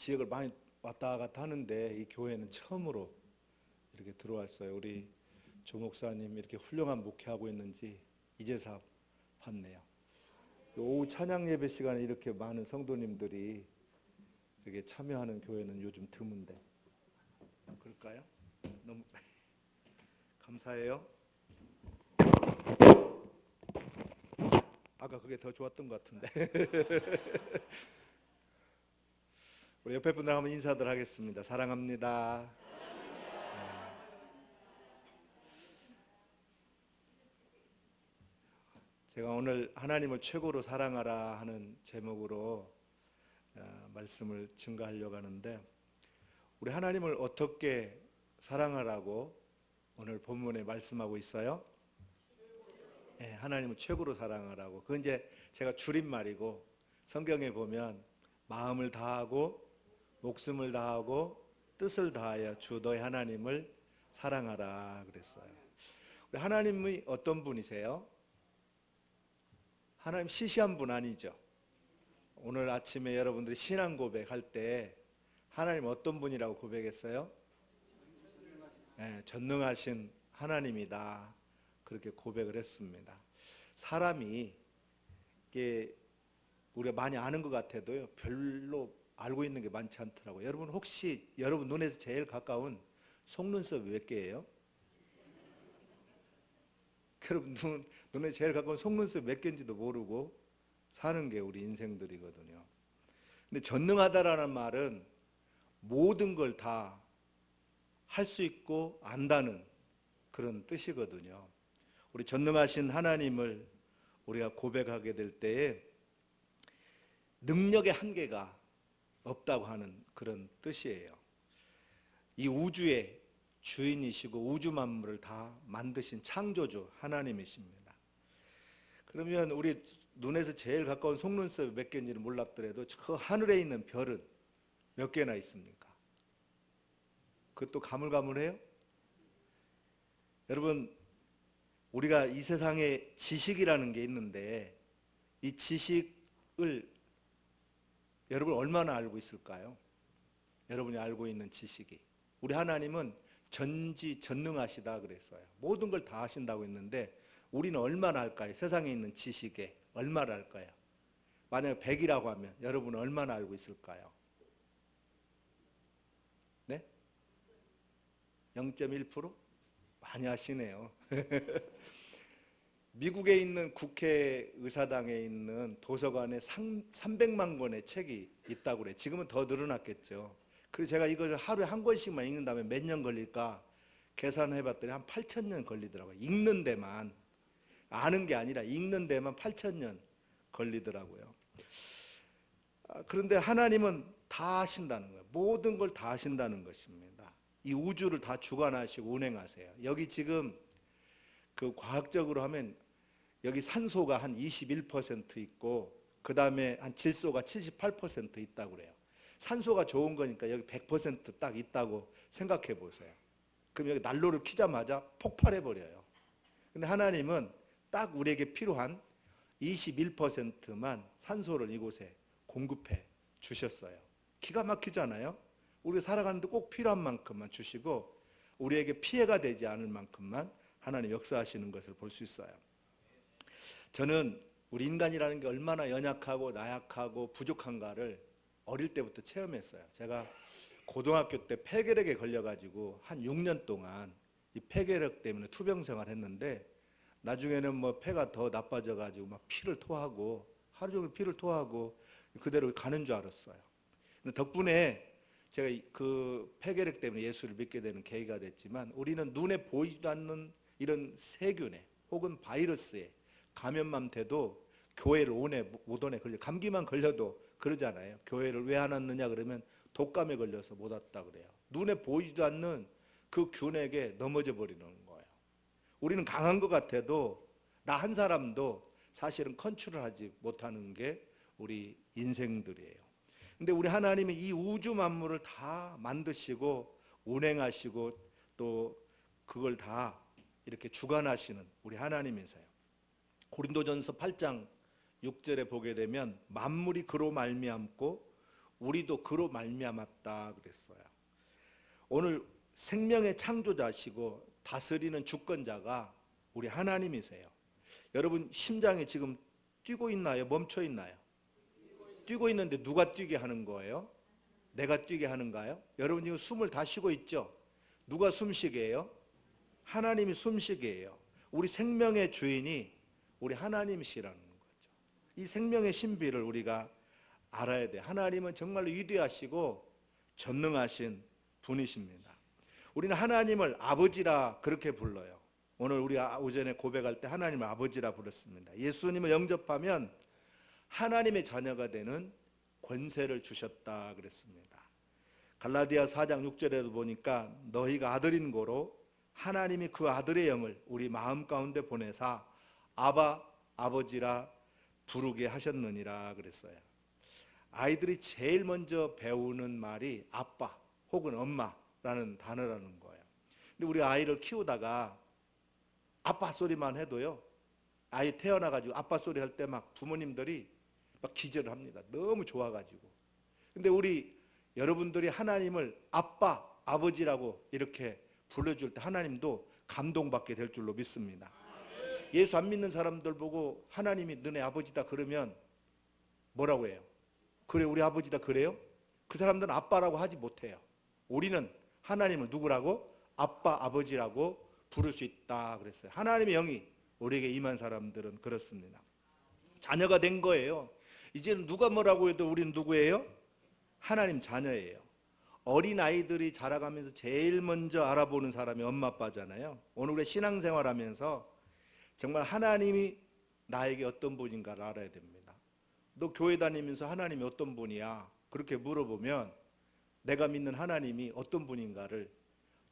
지역을 많이 왔다 갔다 하는데 이 교회는 처음으로 이렇게 들어왔어요. 우리 조 목사님 이렇게 훌륭한 목회하고 있는지 이제서 봤네요. 오후 찬양 예배 시간에 이렇게 많은 성도님들이 이렇게 참여하는 교회는 요즘 드문데 그럴까요? 너무 감사해요. 아까 그게 더 좋았던 것 같은데. 우리 옆에 분들 한번 인사들 하겠습니다. 사랑합니다. 제가 오늘 하나님을 최고로 사랑하라 하는 제목으로 말씀을 증거하려고 하는데, 우리 하나님을 어떻게 사랑하라고 오늘 본문에 말씀하고 있어요? 네, 하나님을 최고로 사랑하라고. 그건 이제 제가 줄임말이고, 성경에 보면 마음을 다하고 목숨을 다하고 뜻을 다하여 주 너의 하나님을 사랑하라 그랬어요. 우리 하나님이 어떤 분이세요? 하나님 시시한 분 아니죠. 오늘 아침에 여러분들이 신앙 고백할 때 하나님 어떤 분이라고 고백했어요? 네, 전능하신 하나님이다 그렇게 고백을 했습니다. 사람이 이게 우리가 많이 아는 것 같아도요 별로 알고 있는 게 많지 않더라고요. 여러분 혹시 여러분 눈에서 제일 가까운 속눈썹이 몇 개예요? 여러분 눈에 제일 가까운 속눈썹 몇 개인지도 모르고 사는 게 우리 인생들이거든요. 근데 전능하다라는 말은 모든 걸 다 할 수 있고 안다는 그런 뜻이거든요. 우리 전능하신 하나님을 우리가 고백하게 될 때에 능력의 한계가 없다고 하는 그런 뜻이에요. 이 우주의 주인이시고 우주 만물을 다 만드신 창조주 하나님이십니다. 그러면 우리 눈에서 제일 가까운 속눈썹이 몇 개인지는 몰랐더라도 저 하늘에 있는 별은 몇 개나 있습니까? 그것도 가물가물해요? 여러분 우리가 이 세상에 지식이라는 게 있는데 이 지식을 여러분 얼마나 알고 있을까요? 여러분이 알고 있는 지식이. 우리 하나님은 전지전능하시다 그랬어요. 모든 걸 다 하신다고 했는데 우리는 얼마나 알까요? 세상에 있는 지식에 얼마나 알까요? 만약에 100이라고 하면 여러분은 얼마나 알고 있을까요? 네? 0.1%? 많이 하시네요. 미국에 있는 국회의사당에 있는 도서관에 300만 권의 책이 있다고 그래요. 지금은 더 늘어났겠죠. 그래서 제가 이걸 하루에 한 권씩만 읽는다면 몇 년 걸릴까 계산해봤더니 한 8,000년 걸리더라고요. 읽는 데만, 아는 게 아니라 읽는 데만 8,000년 걸리더라고요. 그런데 하나님은 다 하신다는 거예요. 모든 걸 다 하신다는 것입니다. 이 우주를 다 주관하시고 운행하세요. 여기 지금 그 과학적으로 하면 여기 산소가 한 21% 있고 그 다음에 한 질소가 78% 있다고 그래요. 산소가 좋은 거니까 여기 100% 있다고 생각해 보세요. 그럼 여기 난로를 켜자마자 폭발해 버려요. 근데 하나님은 딱 우리에게 필요한 21%만 산소를 이곳에 공급해 주셨어요. 기가 막히잖아요. 우리가 살아가는데 꼭 필요한 만큼만 주시고 우리에게 피해가 되지 않을 만큼만 하나님 역사하시는 것을 볼 수 있어요. 저는 우리 인간이라는 게 얼마나 연약하고 나약하고 부족한가를 어릴 때부터 체험했어요. 제가 고등학교 때 폐결핵에 걸려가지고 한 6년 동안 이 폐결핵 때문에 투병생활 했는데 나중에는 뭐 폐가 더 나빠져가지고 막 피를 토하고 하루 종일 피를 토하고 그대로 가는 줄 알았어요. 근데 덕분에 제가 그 폐결핵 때문에 예수를 믿게 되는 계기가 됐지만 우리는 눈에 보이지도 않는 이런 세균에 혹은 바이러스에 감염만 돼도 교회를 못 오네 걸려. 감기만 걸려도 그러잖아요. 교회를 왜 안 왔느냐 그러면 독감에 걸려서 못 왔다 그래요. 눈에 보이지도 않는 그 균에게 넘어져 버리는 거예요. 우리는 강한 것 같아도 나 한 사람도 사실은 컨트롤하지 못하는 게 우리 인생들이에요. 근데 우리 하나님이 이 우주 만물을 다 만드시고 운행하시고 또 그걸 다 이렇게 주관하시는 우리 하나님이세요. 고린도전서 8장 6절에 보게 되면 만물이 그로 말미암고 우리도 그로 말미암았다 그랬어요. 오늘 생명의 창조자시고 다스리는 주권자가 우리 하나님이세요. 여러분 심장이 지금 뛰고 있나요? 멈춰 있나요? 뛰고 있는데 누가 뛰게 하는 거예요? 내가 뛰게 하는가요? 여러분 지금 숨을 다 쉬고 있죠? 누가 숨쉬게 해요? 하나님이 숨쉬게 해요. 우리 생명의 주인이 우리 하나님이시라는 거죠. 이 생명의 신비를 우리가 알아야 돼요. 하나님은 정말로 위대하시고 전능하신 분이십니다. 우리는 하나님을 아버지라 그렇게 불러요. 오늘 우리 오전에 고백할 때 하나님을 아버지라 불렀습니다. 예수님을 영접하면 하나님의 자녀가 되는 권세를 주셨다 그랬습니다. 갈라디아 4장 6절에도 보니까 너희가 아들인 고로 하나님이 그 아들의 영을 우리 마음 가운데 보내사 아바 아버지라 부르게 하셨느니라 그랬어요. 아이들이 제일 먼저 배우는 말이 아빠 혹은 엄마라는 단어라는 거예요. 근데 우리 아이를 키우다가 아빠 소리만 해도요, 아이 태어나가지고 아빠 소리 할 때 막 부모님들이 막 기절을 합니다. 너무 좋아가지고. 근데 우리 여러분들이 하나님을 아빠, 아버지라고 이렇게 불러줄 때 하나님도 감동받게 될 줄로 믿습니다. 예수 안 믿는 사람들 보고 하나님이 너네 아버지다 그러면 뭐라고 해요? 그래 우리 아버지다 그래요? 그 사람들은 아빠라고 하지 못해요. 우리는 하나님을 누구라고? 아빠, 아버지라고 부를 수 있다 그랬어요. 하나님의 영이 우리에게 임한 사람들은 그렇습니다. 자녀가 된 거예요. 이제는 누가 뭐라고 해도 우리는 누구예요? 하나님 자녀예요. 어린아이들이 자라가면서 제일 먼저 알아보는 사람이 엄마 아빠잖아요. 오늘 우리 신앙생활하면서 정말 하나님이 나에게 어떤 분인가를 알아야 됩니다. 너 교회 다니면서 하나님이 어떤 분이야? 그렇게 물어보면 내가 믿는 하나님이 어떤 분인가를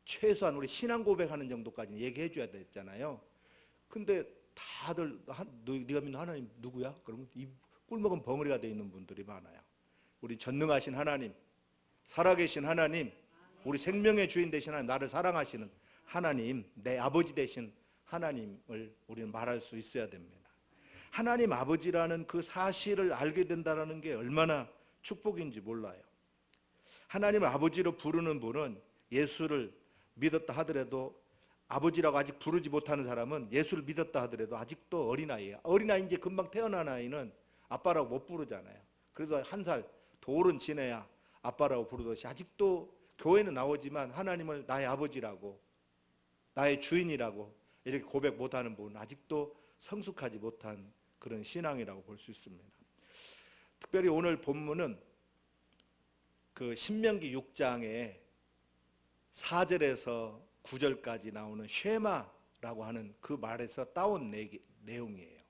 최소한 우리 신앙 고백하는 정도까지는 얘기해 줘야 됐잖아요. 근데 다들 네가 믿는 하나님 누구야? 그러면 이 꿀먹은 벙어리가 되어 있는 분들이 많아요. 우리 전능하신 하나님, 살아계신 하나님, 우리 생명의 주인 되신 하나님, 나를 사랑하시는 하나님, 내 아버지 되신 하나님을 우리는 말할 수 있어야 됩니다. 하나님 아버지라는 그 사실을 알게 된다는 게 얼마나 축복인지 몰라요. 하나님을 아버지로 부르는 분은 예수를 믿었다 하더라도 아버지라고 아직 부르지 못하는 사람은 예수를 믿었다 하더라도 아직도 어린아이예요. 어린아이 이제 금방 태어난 아이는 아빠라고 못 부르잖아요. 그래도 한 살 돌은 지내야 아빠라고 부르듯이 아직도 교회는 나오지만 하나님을 나의 아버지라고 나의 주인이라고 이렇게 고백 못하는 분은 아직도 성숙하지 못한 그런 신앙이라고 볼 수 있습니다. 특별히 오늘 본문은 그 신명기 6장에 4절에서 9절까지 나오는 쉐마라고 하는 그 말에서 따온 내용이에요.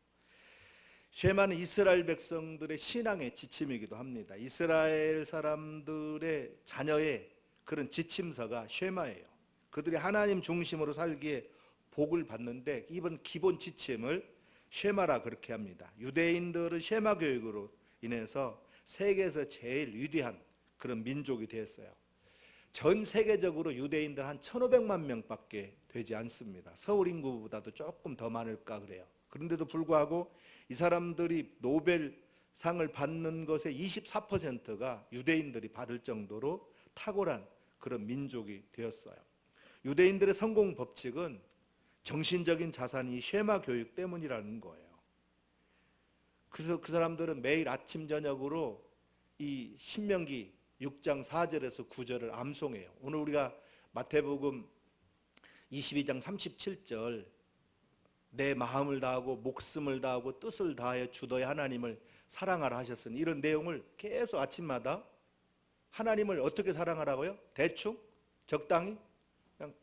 쉐마는 이스라엘 백성들의 신앙의 지침이기도 합니다. 이스라엘 사람들의 자녀의 그런 지침서가 쉐마예요. 그들이 하나님 중심으로 살기에 복을 받는데 이번 기본 지침을 쉐마라 그렇게 합니다. 유대인들은 쉐마 교육으로 인해서 세계에서 제일 위대한 그런 민족이 되었어요. 전 세계적으로 유대인들 한 1,500만 명밖에 되지 않습니다. 서울 인구보다도 조금 더 많을까 그래요. 그런데도 불구하고 이 사람들이 노벨상을 받는 것의 24%가 유대인들이 받을 정도로 탁월한 그런 민족이 되었어요. 유대인들의 성공 법칙은 정신적인 자산이 쉐마 교육 때문이라는 거예요. 그래서 그 사람들은 매일 아침 저녁으로 이 신명기 6장 4절에서 9절을 암송해요. 오늘 우리가 마태복음 22장 37절 내 마음을 다하고 목숨을 다하고 뜻을 다하여 주 너의 하나님을 사랑하라 하셨으니 이런 내용을 계속 아침마다 하나님을 어떻게 사랑하라고요? 대충? 적당히? 그냥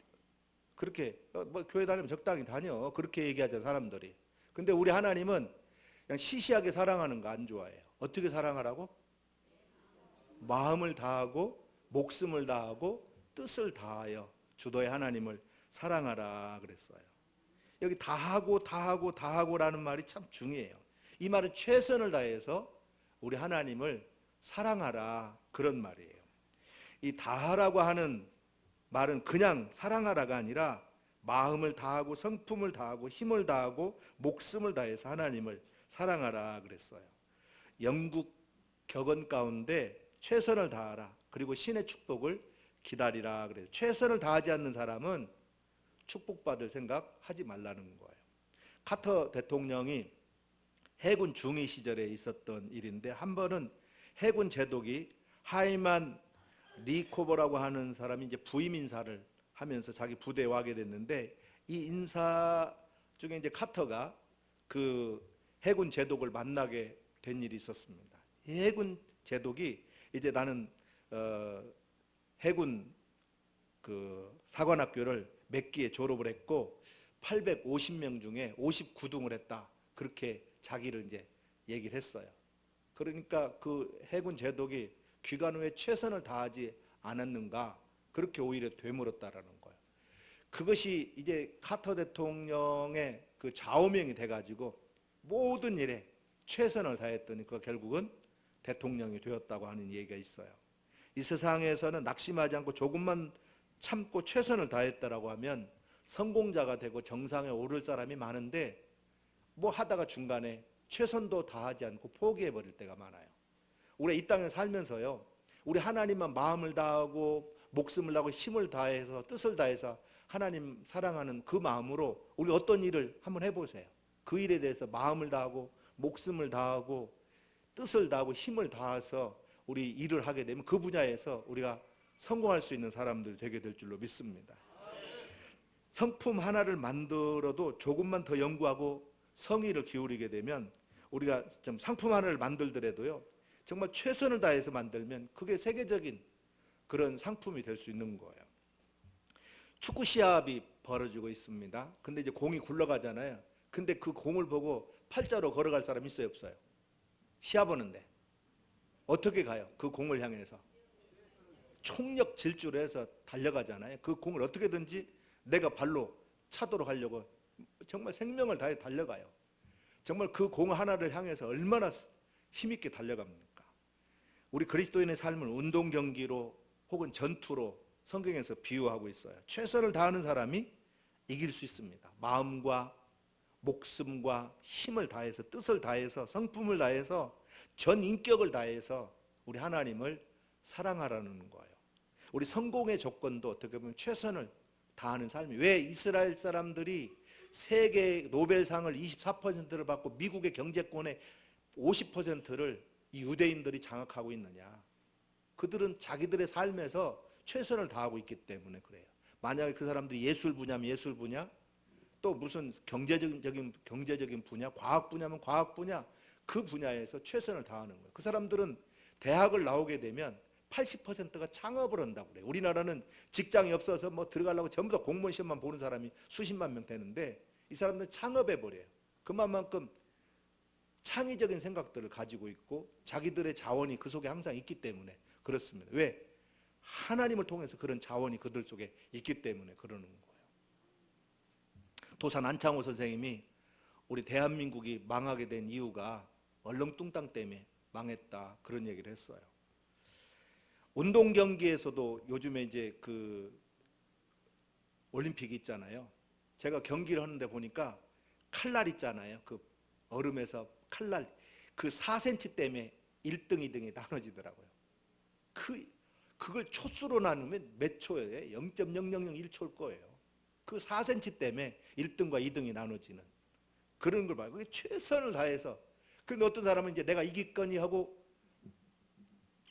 그렇게 뭐 교회 다니면 적당히 다녀 그렇게 얘기하잖아요 사람들이. 근데 우리 하나님은 그냥 시시하게 사랑하는 거 안 좋아해요. 어떻게 사랑하라고? 마음을 다하고 목숨을 다하고 뜻을 다하여 주 너의 하나님을 사랑하라 그랬어요. 여기 다하고라는 말이 참 중요해요. 이 말은 최선을 다해서 우리 하나님을 사랑하라 그런 말이에요. 이 다하라고 하는 말은 그냥 사랑하라가 아니라 마음을 다하고 성품을 다하고 힘을 다하고 목숨을 다해서 하나님을 사랑하라 그랬어요. 영국 격언 가운데 최선을 다하라. 그리고 신의 축복을 기다리라 그래요. 최선을 다하지 않는 사람은 축복받을 생각 하지 말라는 거예요. 카터 대통령이 해군 중위 시절에 있었던 일인데, 한 번은 해군 제독이 하이만 리코버라고 하는 사람이 이제 부임 인사를 하면서 자기 부대에 와게 됐는데, 이 인사 중에 이제 카터가 그 해군 제독을 만나게 된 일이 있었습니다. 이 해군 제독이 이제 나는 해군 그 사관학교를 몇 기에 졸업을 했고 850명 중에 59등을 했다. 그렇게 자기를 이제 얘기를 했어요. 그러니까 그 해군 제독이 귀간 후에 최선을 다하지 않았는가, 그렇게 오히려 되물었다라는 거예요. 그것이 이제 카터 대통령의 그 좌우명이 돼가지고 모든 일에 최선을 다했더니 그 결국은 대통령이 되었다고 하는 얘기가 있어요. 이 세상에서는 낙심하지 않고 조금만 참고 최선을 다했다라고 하면 성공자가 되고 정상에 오를 사람이 많은데, 뭐 하다가 중간에 최선도 다하지 않고 포기해버릴 때가 많아요. 우리 이 땅에 살면서요, 우리 하나님만 마음을 다하고 목숨을 다하고 힘을 다해서 뜻을 다해서 하나님 사랑하는 그 마음으로 우리 어떤 일을 한번 해보세요. 그 일에 대해서 마음을 다하고 목숨을 다하고 뜻을 다하고 힘을 다해서 우리 일을 하게 되면 그 분야에서 우리가 성공할 수 있는 사람들 되게 될 줄로 믿습니다. 성품 하나를 만들어도 조금만 더 연구하고 성의를 기울이게 되면, 우리가 좀 상품 하나를 만들더라도요, 정말 최선을 다해서 만들면 그게 세계적인 그런 상품이 될 수 있는 거예요. 축구 시합이 벌어지고 있습니다. 근데 이제 공이 굴러가잖아요. 근데 그 공을 보고 팔자로 걸어갈 사람 있어요, 없어요? 시합 하는데 어떻게 가요? 그 공을 향해서 총력 질주를 해서 달려가잖아요. 그 공을 어떻게든지 내가 발로 차도록 하려고 정말 생명을 다해 달려가요. 정말 그 공 하나를 향해서 얼마나 힘있게 달려갑니까? 우리 그리스도인의 삶을 운동 경기로 혹은 전투로 성경에서 비유하고 있어요. 최선을 다하는 사람이 이길 수 있습니다. 마음과 목숨과 힘을 다해서, 뜻을 다해서, 성품을 다해서, 전 인격을 다해서 우리 하나님을 사랑하라는 거예요. 우리 성공의 조건도 어떻게 보면 최선을 다하는 삶이. 왜 이스라엘 사람들이 세계 노벨상을 24%를 받고 미국의 경제권의 50%를 이 유대인들이 장악하고 있느냐? 그들은 자기들의 삶에서 최선을 다하고 있기 때문에 그래요. 만약에 그 사람들이 예술 분야면 예술 분야, 또 무슨 경제적인 분야, 과학 분야면 과학 분야, 그 분야에서 최선을 다하는 거예요. 그 사람들은 대학을 나오게 되면 80%가 창업을 한다고 그래요. 우리나라는 직장이 없어서 뭐 들어가려고 전부 다 공무원 시험만 보는 사람이 수십만 명 되는데, 이 사람들은 창업해버려요. 그만큼 창의적인 생각들을 가지고 있고 자기들의 자원이 그 속에 항상 있기 때문에 그렇습니다. 왜? 하나님을 통해서 그런 자원이 그들 속에 있기 때문에 그러는 거예요. 도산 안창호 선생님이 우리 대한민국이 망하게 된 이유가 얼렁뚱땅 때문에 망했다, 그런 얘기를 했어요. 운동 경기에서도 요즘에 이제 그 올림픽이 있잖아요. 제가 경기를 하는데 보니까 칼날 있잖아요. 그 얼음에서 칼날, 그 4cm 때문에 1등, 2등이 나눠지더라고요. 그걸 초수로 나누면 몇 초에 0.0001초일 거예요. 그 4cm 때문에 1등과 2등이 나눠지는 그런 걸 봐요. 그게 최선을 다해서. 근데 어떤 사람은 이제 내가 이기거니 하고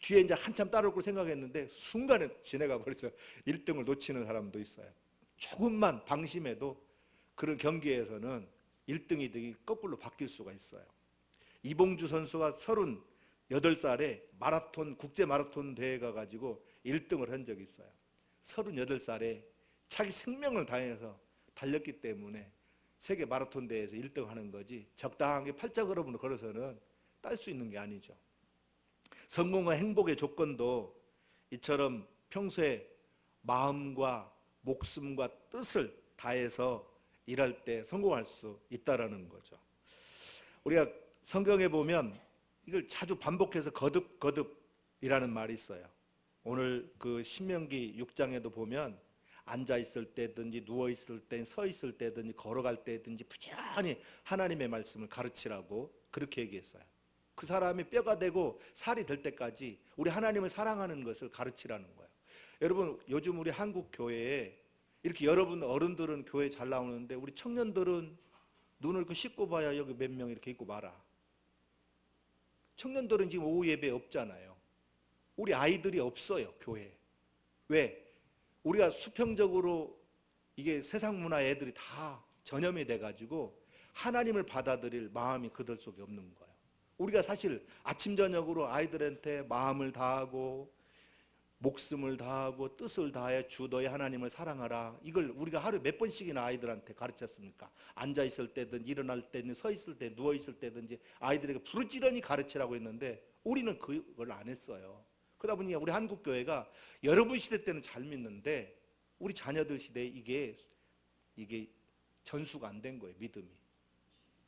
뒤에 이제 한참 따라올 걸 생각했는데 순간에 지나가 버려서 1등을 놓치는 사람도 있어요. 조금만 방심해도 그런 경기에서는 1등, 2등이 거꾸로 바뀔 수가 있어요. 이봉주 선수가 38살에 마라톤, 국제 마라톤 대회 가가지고 1등을 한 적이 있어요. 38살에 자기 생명을 다해서 달렸기 때문에 세계 마라톤 대회에서 1등 하는 거지, 적당하게 팔자걸음으로 걸어서는 딸 수 있는 게 아니죠. 성공과 행복의 조건도 이처럼 평소에 마음과 목숨과 뜻을 다해서 일할 때 성공할 수 있다라는 거죠. 우리가 성경에 보면 이걸 자주 반복해서 거듭이라는 말이 있어요. 오늘 그 신명기 6장에도 보면 앉아 있을 때든지 누워 있을 때, 서 있을 때든지 걸어갈 때든지 부지런히 하나님의 말씀을 가르치라고 그렇게 얘기했어요. 그 사람이 뼈가 되고 살이 될 때까지 우리 하나님을 사랑하는 것을 가르치라는 거예요. 여러분, 요즘 우리 한국 교회에 이렇게 여러분 어른들은 교회 잘 나오는데 우리 청년들은 눈을 그 씻고 봐야 여기 몇 명 이렇게 있고 말아. 청년들은 지금 오후 예배 없잖아요. 우리 아이들이 없어요, 교회에. 왜? 우리가 수평적으로 이게 세상 문화 애들이 다 전염이 돼가지고 하나님을 받아들일 마음이 그들 속에 없는 거예요. 우리가 사실 아침 저녁으로 아이들한테 마음을 다하고 목숨을 다하고 뜻을 다해 주 너의 하나님을 사랑하라, 이걸 우리가 하루에 몇 번씩이나 아이들한테 가르쳤습니까? 앉아있을 때든 일어날 때든 서 있을 때 누워있을 때든지 아이들에게 부르짖으니 가르치라고 했는데 우리는 그걸 안 했어요. 그러다 보니 우리 한국교회가 여러분 시대 때는 잘 믿는데 우리 자녀들 시대에 이게 전수가 안 된 거예요, 믿음이.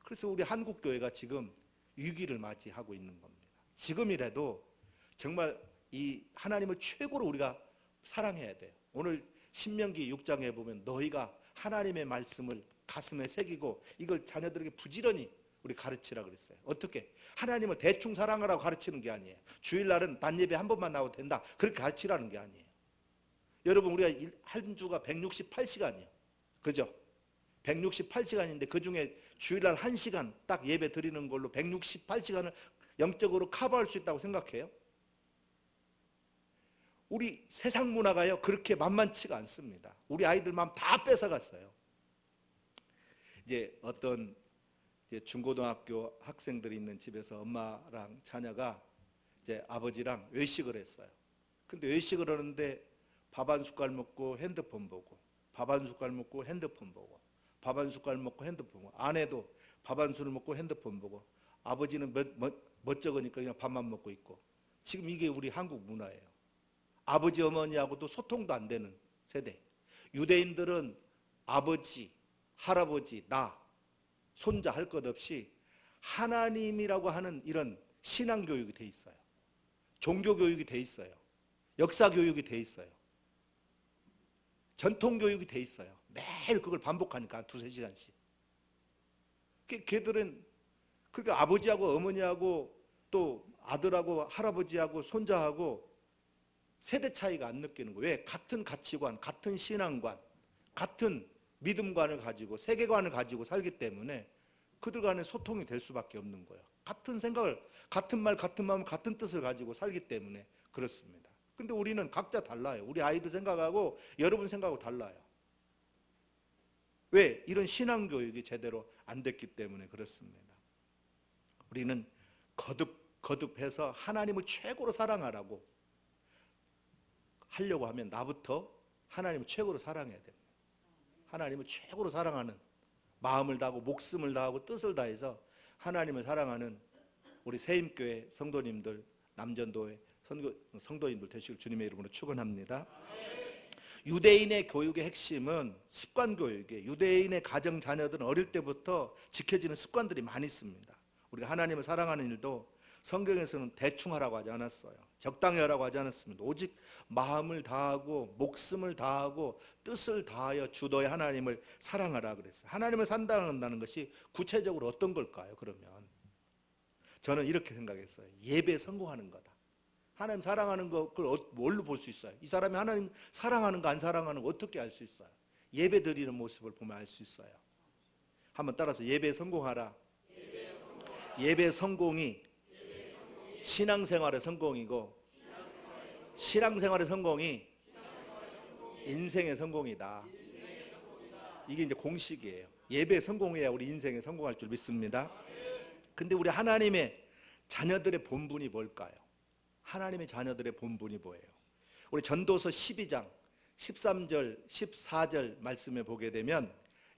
그래서 우리 한국교회가 지금 위기를 맞이하고 있는 겁니다. 지금이라도 정말 이 하나님을 최고로 우리가 사랑해야 돼요. 오늘 신명기 6장에 보면 너희가 하나님의 말씀을 가슴에 새기고 이걸 자녀들에게 부지런히 우리 가르치라 그랬어요. 어떻게? 하나님을 대충 사랑하라고 가르치는 게 아니에요. 주일날은 단 예배 한 번만 나와도 된다, 그렇게 가르치라는 게 아니에요. 여러분, 우리가 한 주가 168시간이에요. 그죠? 168시간인데 그 중에 주일날 1시간 딱 예배 드리는 걸로 168시간을 영적으로 커버할 수 있다고 생각해요? 우리 세상 문화가요 그렇게 만만치가 않습니다. 우리 아이들 마음 다 뺏어갔어요. 이제 어떤 중고등학교 학생들이 있는 집에서 엄마랑 자녀가 이제 아버지랑 외식을 했어요. 근데 외식을 하는데 밥 한 숟갈 먹고 핸드폰 보고, 밥 한 숟갈 먹고 핸드폰 보고, 밥 한 숟갈 먹고 핸드폰 보고, 아내도 밥 한 술 먹고 핸드폰 보고, 아버지는 멋쩍으니까 그냥 밥만 먹고 있고. 지금 이게 우리 한국 문화예요. 아버지 어머니하고도 소통도 안 되는 세대. 유대인들은 아버지, 할아버지, 나, 손자 할 것 없이 하나님이라고 하는 이런 신앙교육이 돼 있어요. 종교교육이 돼 있어요. 역사교육이 돼 있어요. 전통교육이 돼 있어요. 매일 그걸 반복하니까 두세 시간씩. 걔들은 그러니까 아버지하고 어머니하고 또 아들하고 할아버지하고 손자하고 세대 차이가 안 느끼는 거예요. 왜? 같은 가치관, 같은 신앙관, 같은 믿음관을 가지고 세계관을 가지고 살기 때문에 그들 간에 소통이 될 수밖에 없는 거예요. 같은 생각을, 같은 말, 같은 마음, 같은 뜻을 가지고 살기 때문에 그렇습니다. 근데 우리는 각자 달라요. 우리 아이들 생각하고 여러분 생각하고 달라요. 왜? 이런 신앙교육이 제대로 안 됐기 때문에 그렇습니다. 우리는 거듭해서 하나님을 최고로 사랑하라고 하려고 하면 나부터 하나님을 최고로 사랑해야 됩니다. 하나님을 최고로 사랑하는 마음을 다하고 목숨을 다하고 뜻을 다해서 하나님을 사랑하는 우리 새임교회 성도님들, 남전도회 성도님들 되시길 주님의 이름으로 축원합니다. 유대인의 교육의 핵심은 습관교육이에요. 유대인의 가정 자녀들은 어릴 때부터 지켜지는 습관들이 많이 있습니다. 우리가 하나님을 사랑하는 일도 성경에서는 대충 하라고 하지 않았어요. 적당히 하라고 하지 않았습니다. 오직 마음을 다하고 목숨을 다하고 뜻을 다하여 주 너의 하나님을 사랑하라 그랬어요. 하나님을 산다는 것이 구체적으로 어떤 걸까요? 그러면 저는 이렇게 생각했어요. 예배에 성공하는 거다. 하나님 사랑하는 거 그걸 뭘로 볼 수 있어요? 이 사람이 하나님 사랑하는 거 안 사랑하는 거 어떻게 알 수 있어요? 예배 드리는 모습을 보면 알 수 있어요. 한번 따라서 예배에 성공하라. 예배 성공이 신앙생활의 성공이고 신앙생활의 성공이 인생의 성공이다. 이게 이제 공식이에요. 예배에 성공해야 우리 인생에 성공할 줄 믿습니다. 근데 우리 하나님의 자녀들의 본분이 뭘까요? 하나님의 자녀들의 본분이 뭐예요? 우리 전도서 12장 13절 14절 말씀에 보게 되면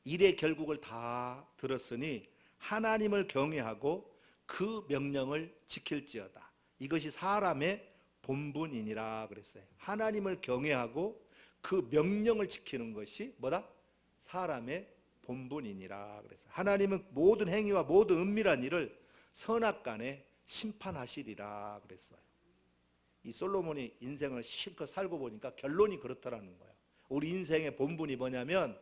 일의 결국을 다 들었으니 하나님을 경외하고 그 명령을 지킬지어다. 이것이 사람의 본분이니라 그랬어요. 하나님을 경외하고 그 명령을 지키는 것이 뭐다? 사람의 본분이니라 그랬어요. 하나님은 모든 행위와 모든 은밀한 일을 선악간에 심판하시리라 그랬어요. 이 솔로몬이 인생을 실컷 살고 보니까 결론이 그렇다라는 거예요. 우리 인생의 본분이 뭐냐면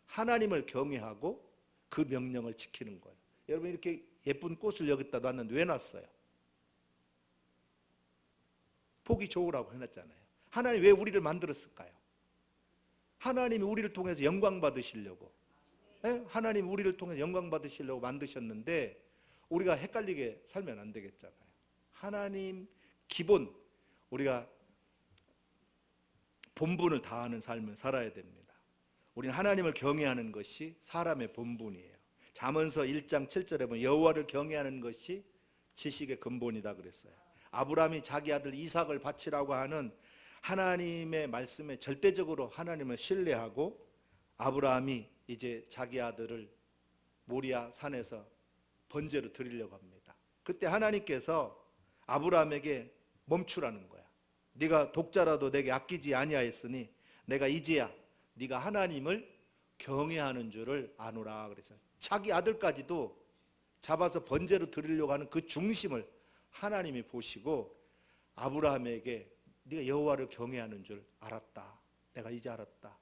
하나님을 경외하고 그 명령을 지키는 거예요. 여러분 이렇게 예쁜 꽃을 여기다 놨는데 왜 놨어요? 보기 좋으라고 해놨잖아요. 하나님 왜 우리를 만들었을까요? 하나님이 우리를 통해서 영광 받으시려고, 하나님 우리를 통해서 영광 받으시려고 만드셨는데 우리가 헷갈리게 살면 안 되겠잖아요. 하나님 기본, 우리가 본분을 다하는 삶을 살아야 됩니다. 우리는 하나님을 경외하는 것이 사람의 본분이에요. 잠언서 1장 7절에 보면 여호와를 경외하는 것이 지식의 근본이다 그랬어요. 아브라함이 자기 아들 이삭을 바치라고 하는 하나님의 말씀에 절대적으로 하나님을 신뢰하고 아브라함이 이제 자기 아들을 모리아 산에서 번제로 드리려고 합니다. 그때 하나님께서 아브라함에게 멈추라는 거야. 네가 독자라도 내게 아끼지 아니하였으니 내가 이제야 네가 하나님을 경외하는 줄을 아노라 그랬어요. 자기 아들까지도 잡아서 번제로 드리려고 하는 그 중심을 하나님이 보시고 아브라함에게 네가 여호와를 경외하는 줄 알았다. 내가 이제 알았다.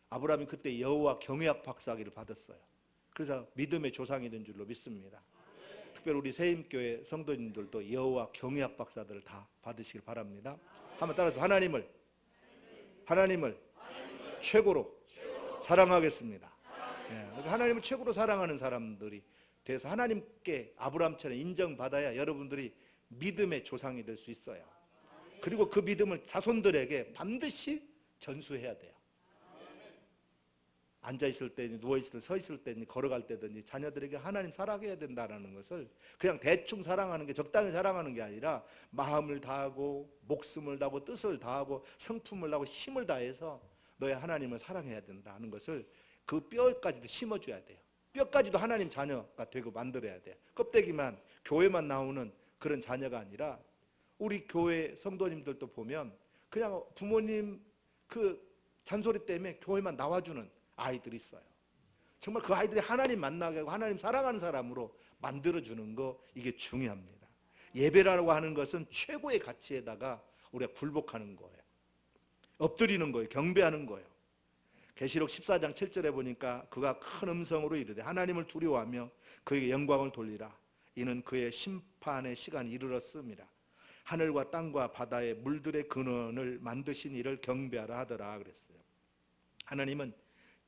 아브라함이 그때 여호와 경외학 박사학위를 받았어요. 그래서 믿음의 조상이 된 줄로 믿습니다. 특별히 우리 세임교회 성도님들도 여호와 경외학 박사들을 다 받으시길 바랍니다. 한번 따라서 하나님을 최고로 사랑하겠습니다. 하나님을 최고로 사랑하는 사람들이 돼서 하나님께 아브라함처럼 인정받아야 여러분들이 믿음의 조상이 될 수 있어요. 그리고 그 믿음을 자손들에게 반드시 전수해야 돼요. 앉아있을 때니 누워있을 때 서있을 때니 걸어갈 때든지 자녀들에게 하나님 사랑해야 된다는 것을 그냥 대충 사랑하는 게, 적당히 사랑하는 게 아니라 마음을 다하고 목숨을 다하고 뜻을 다하고 성품을 다하고 힘을 다해서 너의 하나님을 사랑해야 된다는 것을 그 뼈까지도 심어줘야 돼요. 뼈까지도 하나님 자녀가 되고 만들어야 돼요. 껍데기만 교회만 나오는 그런 자녀가 아니라 우리 교회 성도님들도 보면 그냥 부모님 그 잔소리 때문에 교회만 나와주는 아이들이 있어요. 정말 그 아이들이 하나님 만나게 하고 하나님 사랑하는 사람으로 만들어주는 거, 이게 중요합니다. 예배라고 하는 것은 최고의 가치에다가 우리가 굴복하는 거예요. 엎드리는 거예요. 경배하는 거예요. 계시록 14장 7절에 보니까 그가 큰 음성으로 이르되 하나님을 두려워하며 그에게 영광을 돌리라. 이는 그의 심판의 시간이 이르렀음이라. 하늘과 땅과 바다의 물들의 근원을 만드신 이를 경배하라 하더라 그랬어요. 하나님은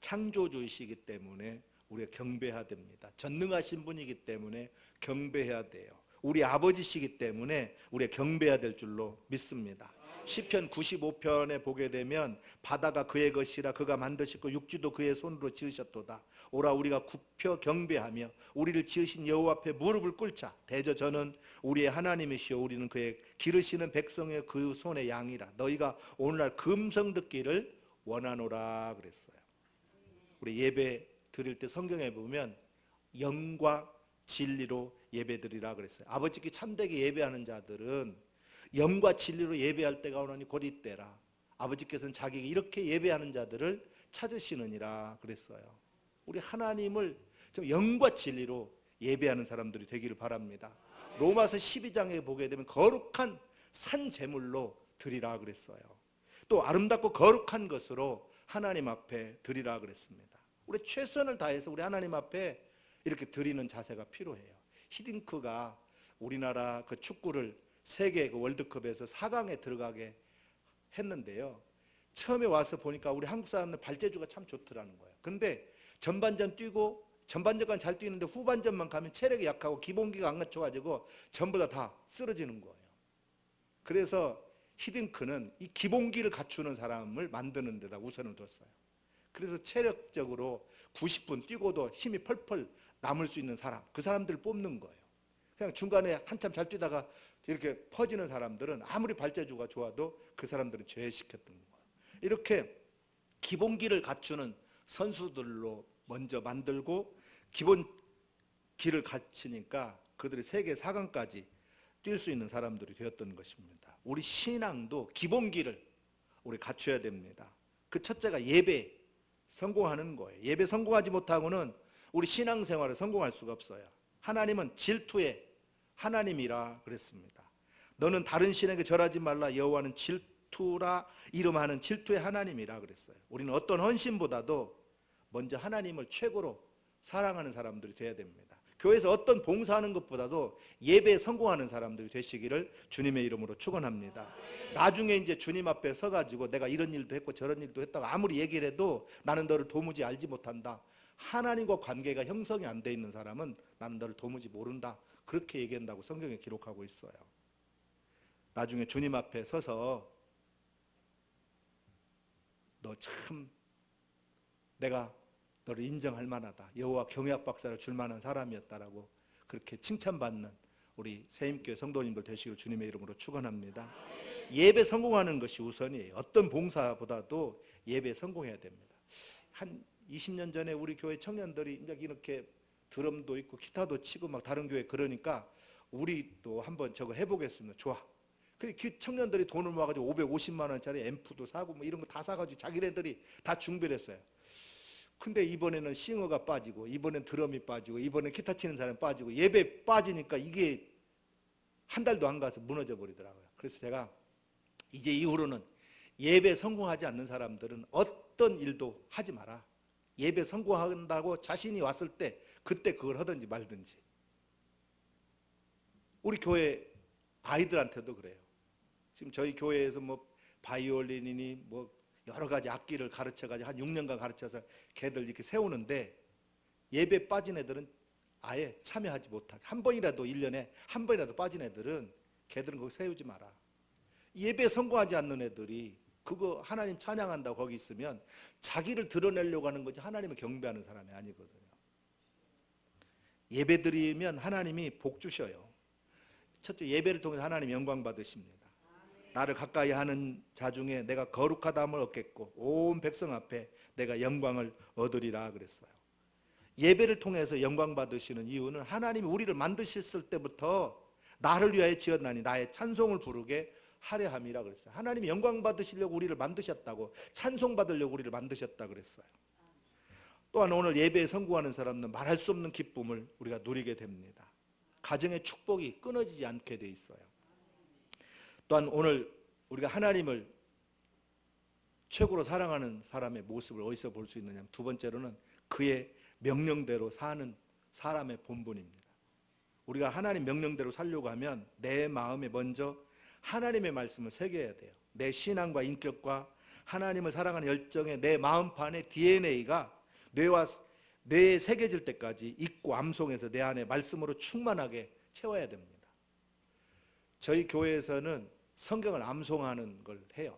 창조주이시기 때문에 우리가 경배해야 됩니다. 전능하신 분이기 때문에 경배해야 돼요. 우리 아버지시기 때문에 우리가 경배해야 될 줄로 믿습니다. 시편 95편에 보게 되면 바다가 그의 것이라 그가 만드셨고 육지도 그의 손으로 지으셨도다. 오라 우리가 굽혀 경배하며 우리를 지으신 여호와 앞에 무릎을 꿇자. 대저 저는 우리의 하나님이시오 우리는 그의 기르시는 백성의 그 손의 양이라. 너희가 오늘날 그 음성 듣기를 원하노라 그랬어요. 우리 예배 드릴 때 성경에 보면 영과 진리로 예배 드리라 그랬어요. 아버지께 참되게 예배하는 자들은 영과 진리로 예배할 때가 오나니 곧 이때라. 아버지께서는 자기에게 이렇게 예배하는 자들을 찾으시느니라 그랬어요. 우리 하나님을 좀 영과 진리로 예배하는 사람들이 되기를 바랍니다. 로마서 12장에 보게 되면 거룩한 산 제물로 드리라 그랬어요. 또 아름답고 거룩한 것으로 하나님 앞에 드리라 그랬습니다. 우리 최선을 다해서 우리 하나님 앞에 이렇게 드리는 자세가 필요해요. 히딩크가 우리나라 그 축구를 세계 그 월드컵에서 4강에 들어가게 했는데요. 처음에 와서 보니까 우리 한국 사람들 발재주가 참 좋더라는 거예요. 근데 전반전 뛰고 전반전까지 잘 뛰는데 후반전만 가면 체력이 약하고 기본기가 안 갖춰가지고 전부 다 쓰러지는 거예요. 그래서 히딩크는 이 기본기를 갖추는 사람을 만드는 데다 우선을 뒀어요. 그래서 체력적으로 90분 뛰고도 힘이 펄펄 남을 수 있는 사람, 그 사람들을 뽑는 거예요. 그냥 중간에 한참 잘 뛰다가 이렇게 퍼지는 사람들은 아무리 발재주가 좋아도 그 사람들은 제외시켰던 거예요. 이렇게 기본기를 갖추는 선수들로 먼저 만들고 기본기를 갖추니까 그들이 세계 4강까지 뛸 수 있는 사람들이 되었던 것입니다. 우리 신앙도 기본기를 우리 갖춰야 됩니다. 그 첫째가 예배 성공하는 거예요. 예배 성공하지 못하고는 우리 신앙생활을 성공할 수가 없어요. 하나님은 질투의 하나님이라 그랬습니다. 너는 다른 신에게 절하지 말라. 여호와는 질투라 이름하는 질투의 하나님이라 그랬어요. 우리는 어떤 헌신보다도 먼저 하나님을 최고로 사랑하는 사람들이 되어야 됩니다. 교회에서 어떤 봉사하는 것보다도 예배에 성공하는 사람들이 되시기를 주님의 이름으로 축원합니다. 나중에 이제 주님 앞에 서가지고 내가 이런 일도 했고 저런 일도 했다고 아무리 얘기를 해도 나는 너를 도무지 알지 못한다. 하나님과 관계가 형성이 안 돼 있는 사람은 나는 너를 도무지 모른다. 그렇게 얘기한다고 성경에 기록하고 있어요. 나중에 주님 앞에 서서 너 참 내가 너를 인정할 만하다. 여호와 경외학 박사를 줄 만한 사람이었다라고 그렇게 칭찬받는 우리 새임교회 성도님들 되시길 주님의 이름으로 축원합니다. 예배 성공하는 것이 우선이에요. 어떤 봉사보다도 예배에 성공해야 됩니다. 한 20년 전에 우리 교회 청년들이 이렇게 드럼도 있고 기타도 치고 막 다른 교회 그러니까 우리도 한번 저거 해보겠습니다. 좋아. 그 청년들이 돈을 모아가지고 550만 원짜리 앰프도 사고 뭐 이런 거 다 사가지고 자기네들이 다 준비를 했어요. 근데 이번에는 싱어가 빠지고 이번엔 드럼이 빠지고 이번엔 기타 치는 사람이 빠지고 예배 빠지니까 이게 한 달도 안 가서 무너져 버리더라고요. 그래서 제가 이제 이후로는 예배 성공하지 않는 사람들은 어떤 일도 하지 마라. 예배 성공한다고 자신이 왔을 때 그때 그걸 하든지 말든지. 우리 교회 아이들한테도 그래요. 지금 저희 교회에서 뭐 바이올린이니 뭐 여러 가지 악기를 가르쳐가지고 한 6년간 가르쳐서 걔들 이렇게 세우는데 예배 빠진 애들은 아예 참여하지 못하게 한 번이라도 1년에 한 번이라도 빠진 애들은 걔들은 거기 세우지 마라. 예배 성공하지 않는 애들이 그거 하나님 찬양한다고 거기 있으면 자기를 드러내려고 하는 거지 하나님을 경배하는 사람이 아니거든요. 예배 드리면 하나님이 복 주셔요. 첫째, 예배를 통해서 하나님 영광 받으십니다. 나를 가까이 하는 자 중에 내가 거룩하다함을 얻겠고 온 백성 앞에 내가 영광을 얻으리라 그랬어요. 예배를 통해서 영광 받으시는 이유는 하나님이 우리를 만드셨을 때부터 나를 위하여 지었나니 나의 찬송을 부르게 하려 함이라 그랬어요. 하나님이 영광 받으시려고 우리를 만드셨다고, 찬송 받으려고 우리를 만드셨다 그랬어요. 또한 오늘 예배에 성공하는 사람은 말할 수 없는 기쁨을 우리가 누리게 됩니다. 가정의 축복이 끊어지지 않게 돼 있어요. 또한 오늘 우리가 하나님을 최고로 사랑하는 사람의 모습을 어디서 볼 수 있느냐? 두 번째로는 그의 명령대로 사는 사람의 본분입니다. 우리가 하나님 명령대로 살려고 하면 내 마음에 먼저 하나님의 말씀을 새겨야 돼요. 내 신앙과 인격과 하나님을 사랑하는 열정에 내 마음판의 DNA가 뇌에 새겨질 때까지 읽고 암송해서 내 안에 말씀으로 충만하게 채워야 됩니다. 저희 교회에서는 성경을 암송하는 걸 해요.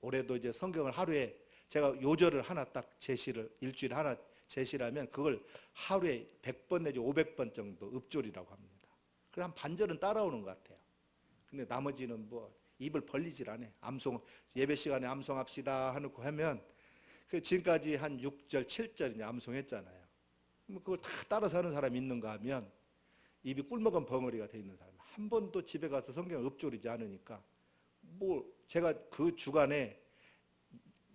올해도 이제 성경을 하루에 제가 요절을 하나 딱 일주일에 하나 제시라면 그걸 하루에 100번 내지 500번 정도 읍조리라고 합니다. 그래서 한 반절은 따라오는 것 같아요. 근데 나머지는 뭐 입을 벌리질 않아요. 암송, 예배 시간에 암송합시다 하놓고 하면 지금까지 한 6절, 7절 이제 암송했잖아요. 그걸 다 따라서 하는 사람이 있는가 하면 입이 꿀먹은 벙어리가 돼 있는 사람. 한 번도 집에 가서 성경을 읊조리지 않으니까 뭐 제가 그 주간에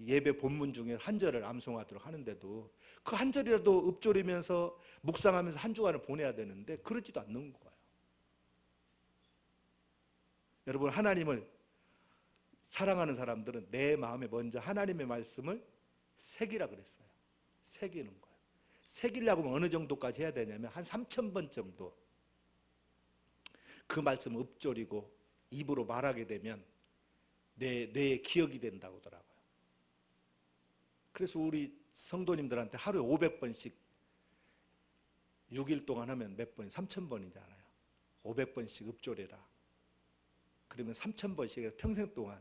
예배 본문 중에 한 절을 암송하도록 하는데도 그 한 절이라도 읊조리면서 묵상하면서 한 주간을 보내야 되는데 그러지도 않는 거예요. 여러분, 하나님을 사랑하는 사람들은 내 마음에 먼저 하나님의 말씀을 새기라 그랬어요. 새기는 거예요. 새기려고 하면 어느 정도까지 해야 되냐면 한 3,000번 정도 그 말씀을 읊조리고 입으로 말하게 되면 뇌에 기억이 된다고 하더라고요. 그래서 우리 성도님들한테 하루에 500번씩 6일 동안 하면 몇 번? 3,000번이잖아요. 500번씩 읊조리라. 그러면 3,000번씩 해서 평생 동안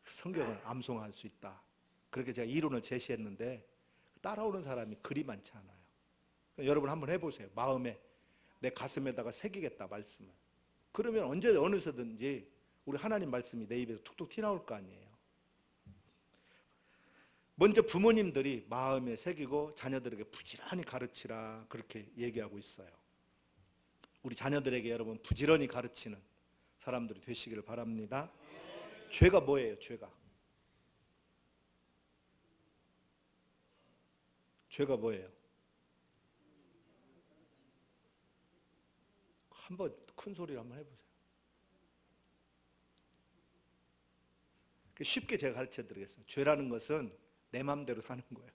성경을 암송할 수 있다. 그렇게 제가 이론을 제시했는데 따라오는 사람이 그리 많지 않아요. 여러분 한번 해보세요. 마음에 내 가슴에다가 새기겠다 말씀을. 그러면 언제 어느새든지 우리 하나님 말씀이 내 입에서 툭툭 튀어나올 거 아니에요. 먼저 부모님들이 마음에 새기고 자녀들에게 부지런히 가르치라 그렇게 얘기하고 있어요. 우리 자녀들에게 여러분 부지런히 가르치는 사람들이 되시기를 바랍니다. 죄가 뭐예요? 죄가 뭐예요? 한번 큰 소리로 한번 해보세요. 쉽게 제가 가르쳐 드리겠습니다. 죄라는 것은 내 마음대로 사는 거예요.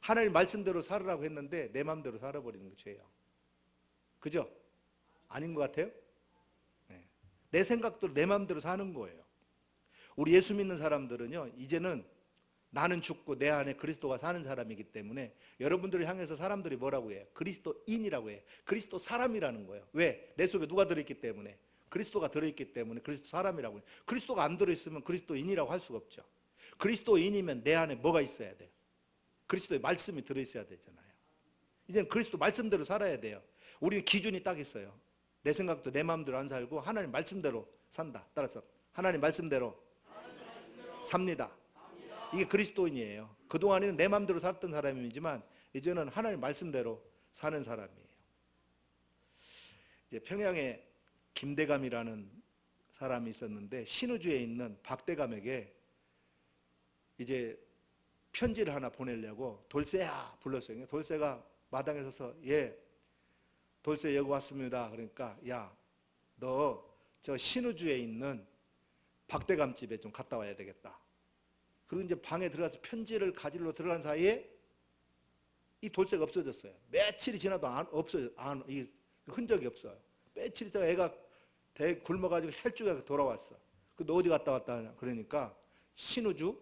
하나님 말씀대로 살으라고 했는데 내 마음대로 살아버리는 게 죄예요. 그죠? 아닌 것 같아요? 네. 내 생각대로 내 마음대로 사는 거예요. 우리 예수 믿는 사람들은요, 이제는 나는 죽고 내 안에 그리스도가 사는 사람이기 때문에 여러분들을 향해서 사람들이 뭐라고 해요? 그리스도인이라고 해요. 그리스도 사람이라는 거예요. 왜? 내 속에 누가 들어있기 때문에? 그리스도가 들어있기 때문에 그리스도 사람이라고 해요. 그리스도가 안 들어있으면 그리스도인이라고 할 수가 없죠. 그리스도인이면 내 안에 뭐가 있어야 돼요? 그리스도의 말씀이 들어있어야 되잖아요. 이제는 그리스도 말씀대로 살아야 돼요. 우리는 기준이 딱 있어요. 내 생각도 내 마음대로 안 살고 하나님 말씀대로 산다. 따라서 하나님 말씀대로 삽니다. 이게 그리스도인이에요. 그동안에는 내 마음대로 살았던 사람이지만 이제는 하나님 말씀대로 사는 사람이에요. 이제 평양에 김대감이라는 사람이 있었는데 신우주에 있는 박대감에게 이제 편지를 하나 보내려고 돌쇠야 불렀어요. 돌쇠가 마당에 서서 예, 돌쇠 여기 왔습니다. 그러니까 야, 너 저 신우주에 있는 박대감 집에 좀 갔다 와야 되겠다. 그리고 이제 방에 들어가서 편지를 가지러 들어간 사이에 이 돌쇠가 없어졌어요. 며칠이 지나도 이 흔적이 없어요. 며칠이 있다가 애가 굶어가지고 헬쭉에 돌아왔어. 너 어디 갔다 왔다? 그러니까 신우주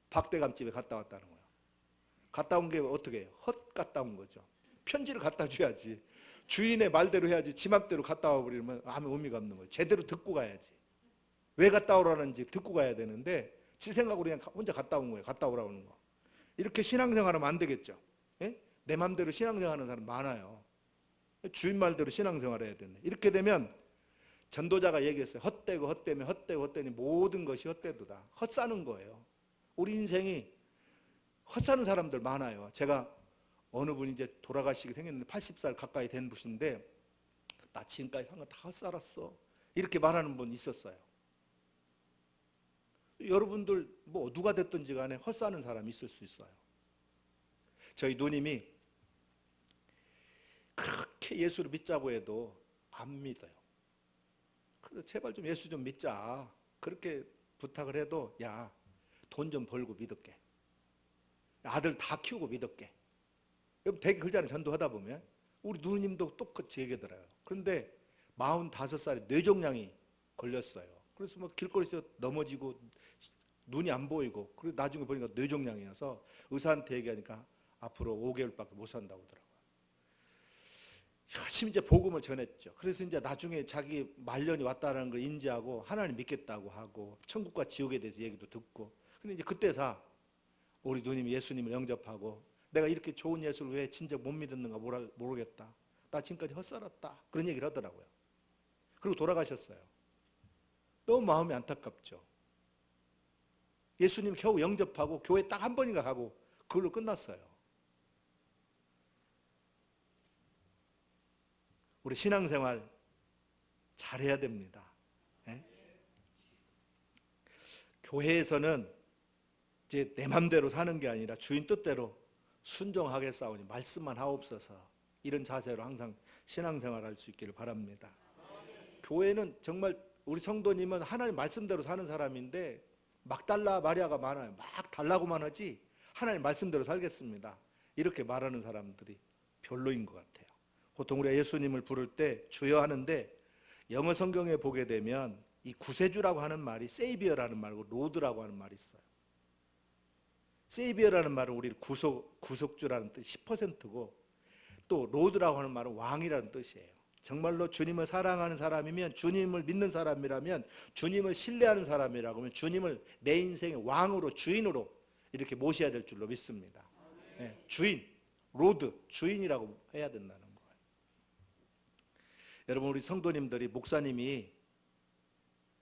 박대감 집에 갔다 왔다는 거예요. 갔다 온 게 어떻게 해요? 헛 갔다 온 거죠. 편지를 갖다 줘야지. 주인의 말대로 해야지. 지 맘대로 갔다 와버리면 아무 의미가 없는 거예요. 제대로 듣고 가야지. 왜 갔다 오라는지 듣고 가야 되는데 지 생각으로 그냥 혼자 갔다 온 거예요. 갔다 오라는 거. 이렇게 신앙생활하면 안 되겠죠. 예? 내 맘대로 신앙생활하는 사람 많아요. 주인 말대로 신앙생활해야 되네. 이렇게 되면 전도자가 얘기했어요. 헛되고 헛되면 헛되고 헛되니 모든 것이 헛되도다. 헛사는 거예요. 우리 인생이 헛사는 사람들 많아요. 제가 어느 분이 이제 돌아가시게 생겼는데 80살 가까이 된 분인데 나 지금까지 산 거 다 헛살았어. 이렇게 말하는 분 있었어요. 여러분들 뭐 누가 됐든지 간에 헛사는 사람이 있을 수 있어요. 저희 누님이 그렇게 예수를 믿자고 해도 안 믿어요. 그래서 제발 좀 예수 좀 믿자. 그렇게 부탁을 해도 야, 돈 좀 벌고 믿을게. 아들 다 키우고 믿을게. 여러분 되게 그러잖아요. 전도하다 보면. 우리 누님도 똑같이 얘기하더라고요. 그런데 45살에 뇌종양이 걸렸어요. 그래서 뭐 길거리에서 넘어지고 눈이 안 보이고 그리고 나중에 보니까 뇌종양이어서 의사한테 얘기하니까 앞으로 5개월밖에 못 산다고 하더라고요. 열심히 이제 복음을 전했죠. 그래서 이제 나중에 자기 말년이 왔다는 걸 인지하고 하나님 믿겠다고 하고 천국과 지옥에 대해서 얘기도 듣고. 근데 이제 그때서 우리 누님이 예수님을 영접하고 내가 이렇게 좋은 예수를 왜 진짜 못 믿었는가 모르겠다. 나 지금까지 헛살았다. 그런 얘기를 하더라고요. 그리고 돌아가셨어요. 너무 마음이 안타깝죠. 예수님 겨우 영접하고 교회 딱 한 번인가 가고 그걸로 끝났어요. 우리 신앙생활 잘해야 됩니다. 네? 교회에서는 이제 내 맘대로 사는 게 아니라 주인 뜻대로 순종하겠사오니 말씀만 하옵소서. 이런 자세로 항상 신앙생활 할 수 있기를 바랍니다. 교회는 정말 우리 성도님은 하나님 말씀대로 사는 사람인데 막 달라 마리아가 많아요. 막 달라고만 하지 하나님 말씀대로 살겠습니다. 이렇게 말하는 사람들이 별로인 것 같아요. 보통 우리가 예수님을 부를 때 주여 하는데 영어 성경에 보게 되면 이 구세주라고 하는 말이 세이비어라는 말고 로드라고 하는 말이 있어요. 세이비어라는 말은 우리 구속주라는 뜻이 10%고 또 로드라고 하는 말은 왕이라는 뜻이에요. 정말로 주님을 사랑하는 사람이면, 주님을 믿는 사람이라면, 주님을 신뢰하는 사람이라고 하면 주님을 내 인생의 왕으로, 주인으로 이렇게 모셔야 될 줄로 믿습니다. 네, 주인, 로드, 주인이라고 해야 된다는 거예요. 여러분, 우리 성도님들이 목사님이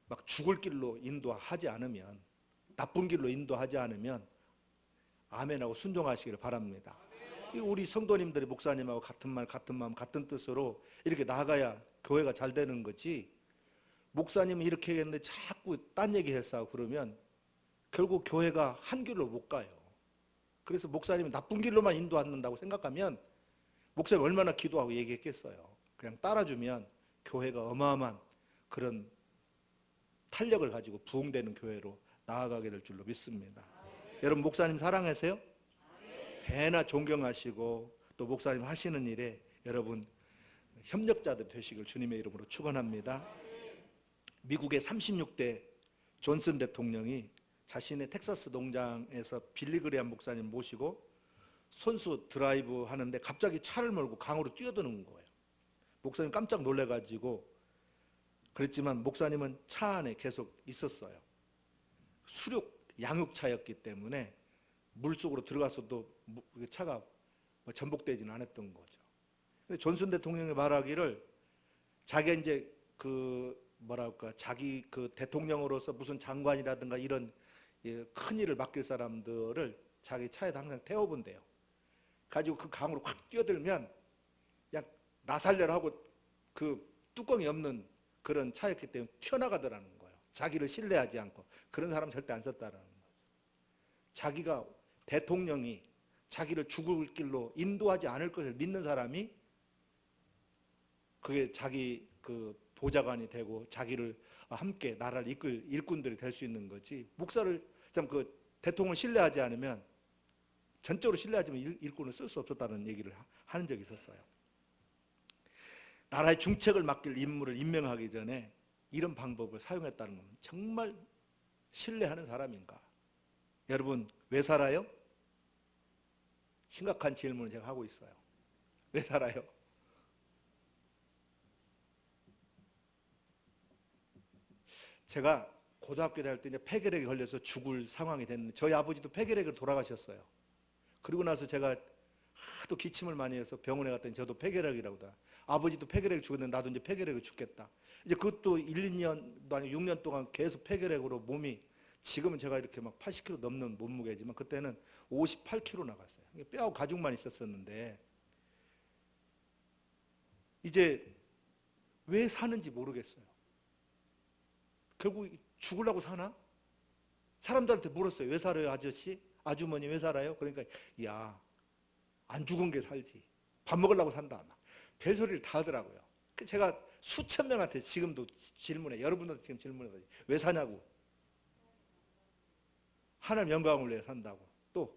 막 죽을 길로 인도하지 않으면, 나쁜 길로 인도하지 않으면 아멘하고 순종하시기를 바랍니다. 우리 성도님들이 목사님하고 같은 말, 같은 마음, 같은 뜻으로 이렇게 나가야 교회가 잘 되는 거지. 목사님은 이렇게 했는데 자꾸 딴 얘기 했어 그러면 결국 교회가 한 길로 못 가요. 그래서 목사님이 나쁜 길로만 인도한다고 생각하면 목사님 얼마나 기도하고 얘기했겠어요. 그냥 따라주면 교회가 어마어마한 그런 탄력을 가지고 부흥되는 교회로 나아가게 될 줄로 믿습니다. 여러분 목사님 사랑하세요? 배나 존경하시고 또 목사님 하시는 일에 여러분 협력자들 되시길 주님의 이름으로 축원합니다. 미국의 36대 존슨 대통령이 자신의 텍사스 농장에서 빌리그레암 목사님 모시고 손수 드라이브 하는데 갑자기 차를 몰고 강으로 뛰어드는 거예요. 목사님 깜짝 놀래가지고 그랬지만 목사님은 차 안에 계속 있었어요. 수륙 양육차였기 때문에 물속으로 들어가서도 차가 전복되지는 않았던 거죠. 근데 존슨 대통령이 말하기를 자기가 이제 자기 대통령으로서 무슨 장관이라든가 이런 큰 일을 맡길 사람들을 자기 차에다 항상 태워본대요. 가지고 그 강으로 확 뛰어들면 그냥 나살려라 하고 그 뚜껑이 없는 그런 차였기 때문에 튀어나가더라는 거예요. 자기를 신뢰하지 않고. 그런 사람 절대 안 썼다라는 거죠. 자기가 대통령이 자기를 죽을 길로 인도하지 않을 것을 믿는 사람이 그게 자기 보좌관이 되고 자기를 함께 나라를 이끌 일꾼들이 될 수 있는 거지. 목사를 대통령을 신뢰하지 않으면 전적으로 신뢰하지 않으면 일꾼을 쓸 수 없었다는 얘기를 하는 적이 있었어요. 나라의 중책을 맡길 인물을 임명하기 전에 이런 방법을 사용했다는 건 정말 신뢰하는 사람인가? 여러분 왜 살아요? 심각한 질문을 제가 하고 있어요. 왜 살아요? 제가 고등학교 다닐 때 이제 폐결핵에 걸려서 죽을 상황이 됐는데 저희 아버지도 폐결핵으로 돌아가셨어요. 그리고 나서 제가 하도 기침을 많이 해서 병원에 갔더니 저도 폐결핵이라고 다. 아버지도 폐결핵 죽었는데 나도 이제 폐결핵을 죽겠다. 이제 그것도 1, 2년도 아니고 6년 동안 계속 폐결핵으로 몸이 지금은 제가 이렇게 막 80kg 넘는 몸무게지만 그때는 58kg 나갔어요. 뼈하고 가죽만 있었었는데 이제 왜 사는지 모르겠어요. 결국 죽으려고 사나? 사람들한테 물었어요. 왜 살아요 아저씨? 아주머니 왜 살아요? 그러니까 야, 안 죽은 게 살지. 밥 먹으려고 산다. 별소리를 다 하더라고요. 제가 수천 명한테 지금도 질문해. 여러분들도 지금 질문해. 왜 사냐고. 하나님 영광을 위해 산다고. 또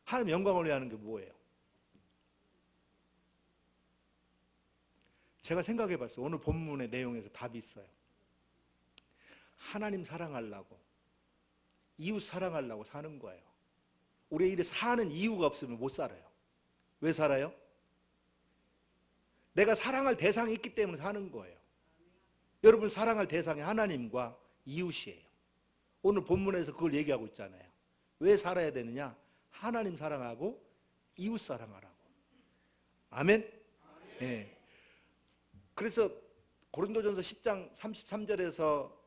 하나님 영광을 위해 하는 게 뭐예요? 제가 생각해 봤어요. 오늘 본문의 내용에서 답이 있어요. 하나님 사랑하려고, 이웃 사랑하려고 사는 거예요. 우리 이래 사는 이유가 없으면 못 살아요. 왜 살아요? 내가 사랑할 대상이 있기 때문에 사는 거예요. 여러분 사랑할 대상이 하나님과 이웃이에요. 오늘 본문에서 그걸 얘기하고 있잖아요. 왜 살아야 되느냐? 하나님 사랑하고 이웃 사랑하라고. 아멘? 네. 그래서 고린도전서 10장 33절에서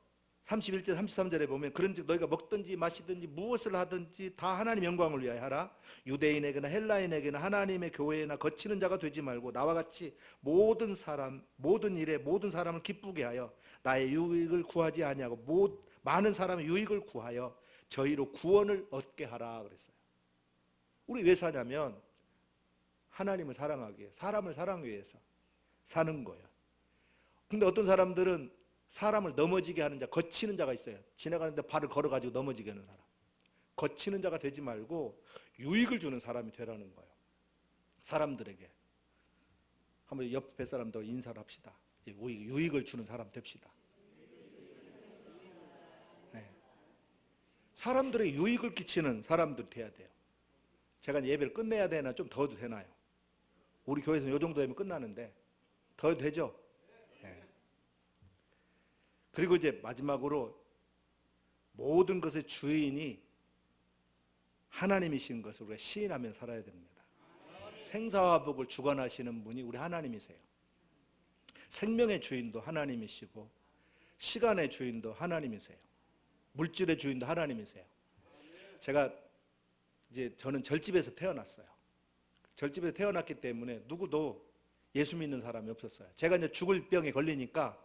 31절 33절에 보면 그런즉 너희가 먹든지 마시든지 무엇을 하든지 다 하나님 영광을 위하여 하라. 유대인에게나 헬라인에게나 하나님의 교회나 거치는 자가 되지 말고 나와 같이 모든 사람 모든 일에 모든 사람을 기쁘게 하여 나의 유익을 구하지 아니하고 많은 사람의 유익을 구하여 저희로 구원을 얻게 하라 그랬어요. 우리 왜 사냐면 하나님을 사랑하기 위해 사람을 사랑하기 위해서 사는 거예요. 근데 어떤 사람들은 사람을 넘어지게 하는 자, 거치는 자가 있어요. 지나가는데 발을 걸어가지고 넘어지게 하는 사람. 거치는 자가 되지 말고 유익을 주는 사람이 되라는 거예요. 사람들에게. 한번 옆에 사람도 인사를 합시다. 유익을 주는 사람 됩시다. 네. 사람들에게 유익을 끼치는 사람들 돼야 돼요. 제가 예배를 끝내야 되나 좀 더 해도 되나요? 우리 교회에서는 이 정도 되면 끝나는데 더 해도 되죠? 그리고 이제 마지막으로 모든 것의 주인이 하나님이신 것을 우리가 시인하며 살아야 됩니다. 생사와 복을 주관하시는 분이 우리 하나님이세요. 생명의 주인도 하나님이시고 시간의 주인도 하나님이세요. 물질의 주인도 하나님이세요. 저는 절집에서 태어났어요. 절집에서 태어났기 때문에 누구도 예수 믿는 사람이 없었어요. 제가 이제 죽을 병에 걸리니까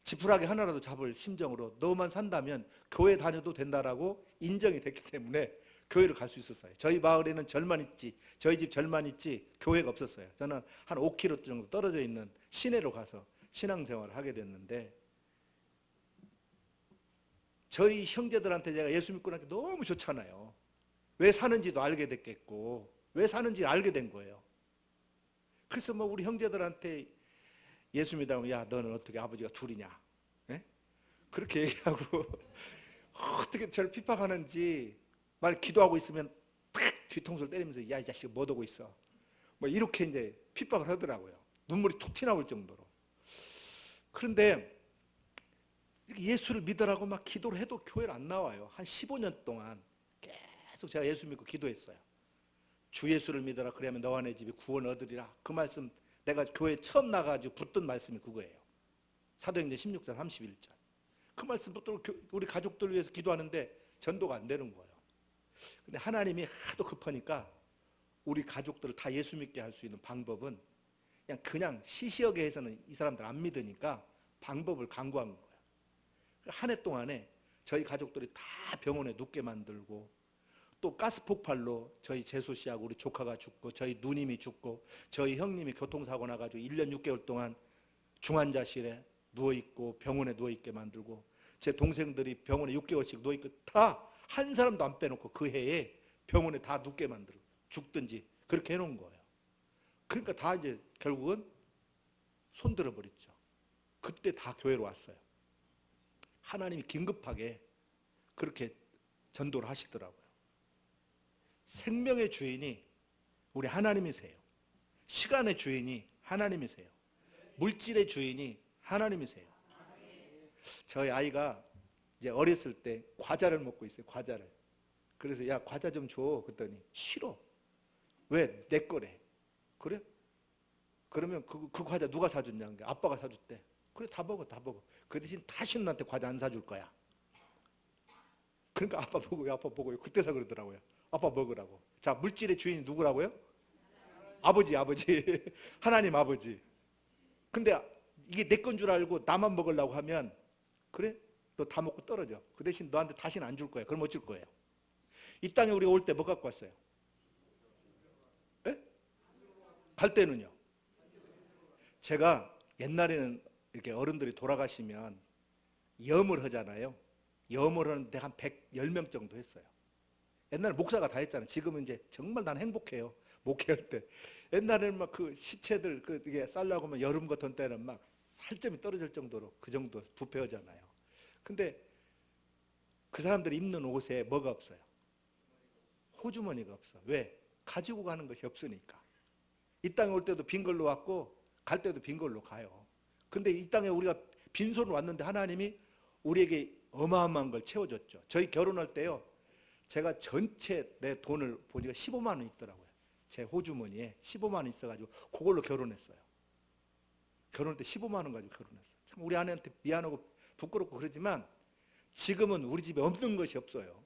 지푸라기 하나라도 잡을 심정으로 너만 산다면 교회 다녀도 된다라고 인정이 됐기 때문에 교회를 갈 수 있었어요. 저희 마을에는 절만 있지, 저희 집 절만 있지 교회가 없었어요. 저는 한 5km 정도 떨어져 있는 시내로 가서 신앙생활을 하게 됐는데 저희 형제들한테 제가 예수 믿고 나니까 너무 좋잖아요. 왜 사는지도 알게 됐겠고 왜 사는지 알게 된 거예요. 그래서 뭐 우리 형제들한테 예수 믿으면 야 너는 어떻게 아버지가 둘이냐, 예? 그렇게 얘기하고 어떻게 저를 핍박하는지, 말 기도하고 있으면 탁 뒤통수를 때리면서 야 이 자식 뭐 하고 있어, 뭐 이렇게 이제 핍박을 하더라고요. 눈물이 툭 튀나올 정도로. 그런데 이렇게 예수를 믿으라고 막 기도를 해도 교회를 안 나와요. 한 15년 동안 계속 제가 예수 믿고 기도했어요. 주 예수를 믿어라 그러면 너와 내 집이 구원 얻으리라. 그 말씀 내가 교회 처음 나가지고 붙던 말씀이 그거예요. 사도행전 16장 31절. 그 말씀 붙들고 우리 가족들 위해서 기도하는데 전도가 안 되는 거예요. 근데 하나님이 하도 급하니까 우리 가족들을 다 예수 믿게 할 수 있는 방법은 그냥 시시하게 해서는 이 사람들 안 믿으니까 방법을 강구한 거예요. 한 해 동안에 저희 가족들이 다 병원에 눕게 만들고, 또 가스 폭발로 저희 재수 씨하고 우리 조카가 죽고, 저희 누님이 죽고, 저희 형님이 교통사고 나가지고 1년 6개월 동안 중환자실에 누워있고 병원에 누워있게 만들고, 제 동생들이 병원에 6개월씩 누워있고, 다 한 사람도 안 빼놓고 그 해에 병원에 다 눕게 만들고 죽든지 그렇게 해놓은 거예요. 그러니까 다 이제 결국은 손들어 버렸죠. 그때 다 교회로 왔어요. 하나님이 긴급하게 그렇게 전도를 하시더라고요. 생명의 주인이 우리 하나님이세요. 시간의 주인이 하나님이세요. 물질의 주인이 하나님이세요. 저희 아이가 이제 어렸을 때 과자를 먹고 있어요. 과자를. 그래서 야 과자 좀 줘. 그랬더니 싫어. 왜? 내 거래. 그래? 그러면 그 과자 누가 사줬냐? 아빠가 사줬대. 그래 다 먹어 다 먹어. 그 대신 다시는 나한테 과자 안 사줄 거야. 그러니까 아빠 먹어요 아빠 먹어요. 그때서 그러더라고요. 아빠 먹으라고. 자, 물질의 주인이 누구라고요? 아버지. 하나님 아버지. 근데 이게 내 건 줄 알고 나만 먹으려고 하면, 그래? 너 다 먹고 떨어져. 그 대신 너한테 다시는 안 줄 거야. 그럼 어쩔 거예요? 이 땅에 우리가 올 때 뭐 갖고 왔어요? 에? 갈 때는요? 제가 옛날에는 이렇게 어른들이 돌아가시면 염을 하잖아요. 염을 하는데 한 110명 정도 했어요. 옛날에 목사가 다 했잖아요. 지금은 이제 정말 난 행복해요. 목회할 때. 옛날에는 막 그 시체들 이게 쌀라고 하면 여름 같은 때는 막 살점이 떨어질 정도로 그 정도 부패하잖아요. 근데 그 사람들이 입는 옷에 뭐가 없어요? 호주머니가 없어. 왜? 가지고 가는 것이 없으니까. 이 땅에 올 때도 빈 걸로 왔고 갈 때도 빈 걸로 가요. 근데 이 땅에 우리가 빈손으로 왔는데 하나님이 우리에게 어마어마한 걸 채워줬죠. 저희 결혼할 때요, 제가 전체 내 돈을 보니까 15만 원 있더라고요. 제 호주머니에 15만 원 있어가지고 그걸로 결혼했어요. 결혼할 때 15만 원 가지고 결혼했어요. 참 우리 아내한테 미안하고 부끄럽고 그러지만 지금은 우리 집에 없는 것이 없어요.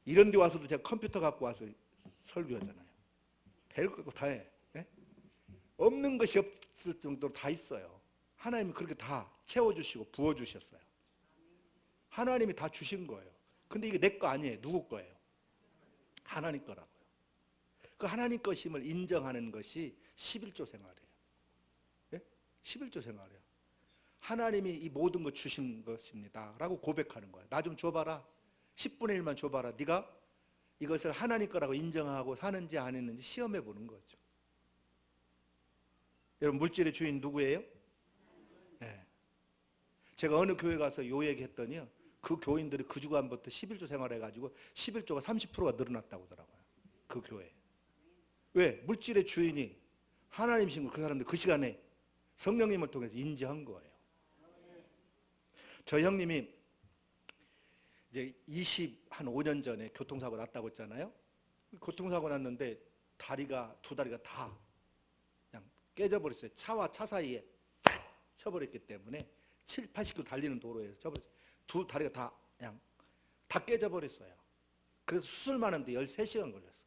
이런 데 와서도 제가 컴퓨터 갖고 와서 설교하잖아요. 별거 다 해. 네? 없는 것이 없을 정도로 다 있어요. 하나님이 그렇게 다 채워주시고 부어주셨어요. 하나님이 다 주신 거예요. 근데 이게 내 거 아니에요. 누구 거예요? 하나님 거라고요. 그 하나님 것임을 인정하는 것이 11조 생활이에요. 예? 11조 생활이에요. 하나님이 이 모든 것 주신 것입니다 라고 고백하는 거예요. 나 좀 줘봐라. 10분의 1만 줘봐라. 네가 이것을 하나님 거라고 인정하고 사는지 안 했는지 시험해 보는 거죠. 여러분, 물질의 주인 누구예요? 네. 제가 어느 교회 가서 요 얘기했더니요, 그 교인들이 그 주간부터 11조 생활해가지고 11조가 30%가 늘어났다고 하더라고요. 그 교회. 왜? 물질의 주인이 하나님이신 걸 그 사람들 그 시간에 성령님을 통해서 인지한 거예요. 저 형님이 이제 25년 전에 교통사고 났다고 했잖아요. 교통사고 났는데 두 다리가 다 그냥 깨져버렸어요. 차와 차 사이에 쳐버렸기 때문에 7, 80km 달리는 도로에서 쳐버렸어요. 두 다리가 다 그냥 다 깨져버렸어요. 그래서 수술만 하는데 13시간 걸렸어요.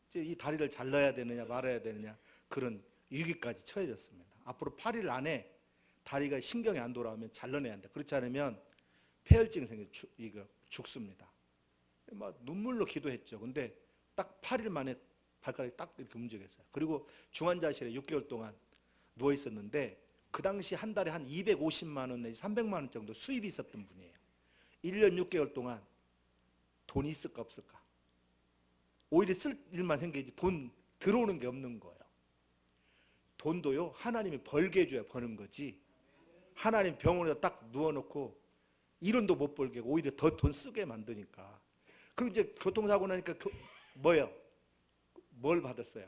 이제 이 다리를 잘라야 되느냐 말아야 되느냐 그런 위기까지 처해졌습니다. 앞으로 8일 안에 다리가 신경이 안 돌아오면 잘라내야 한다. 그렇지 않으면 폐혈증이 생겨 죽습니다. 막 눈물로 기도했죠. 근데 딱 8일 만에 발가락이 딱 이렇게 움직였어요. 그리고 중환자실에 6개월 동안 누워 있었는데 그 당시 한 달에 한 250만 원 내지 300만 원 정도 수입이 있었던 분이에요. 1년 6개월 동안 돈이 있을까 없을까? 오히려 쓸 일만 생기지 돈 들어오는 게 없는 거예요. 돈도요, 하나님이 벌게 해줘야 버는 거지. 하나님 병원에 딱 누워놓고 1원도 못 벌게 하고 오히려 더 돈 쓰게 만드니까. 그리고 이제 교통사고 나니까 뭐예요? 뭘 받았어요?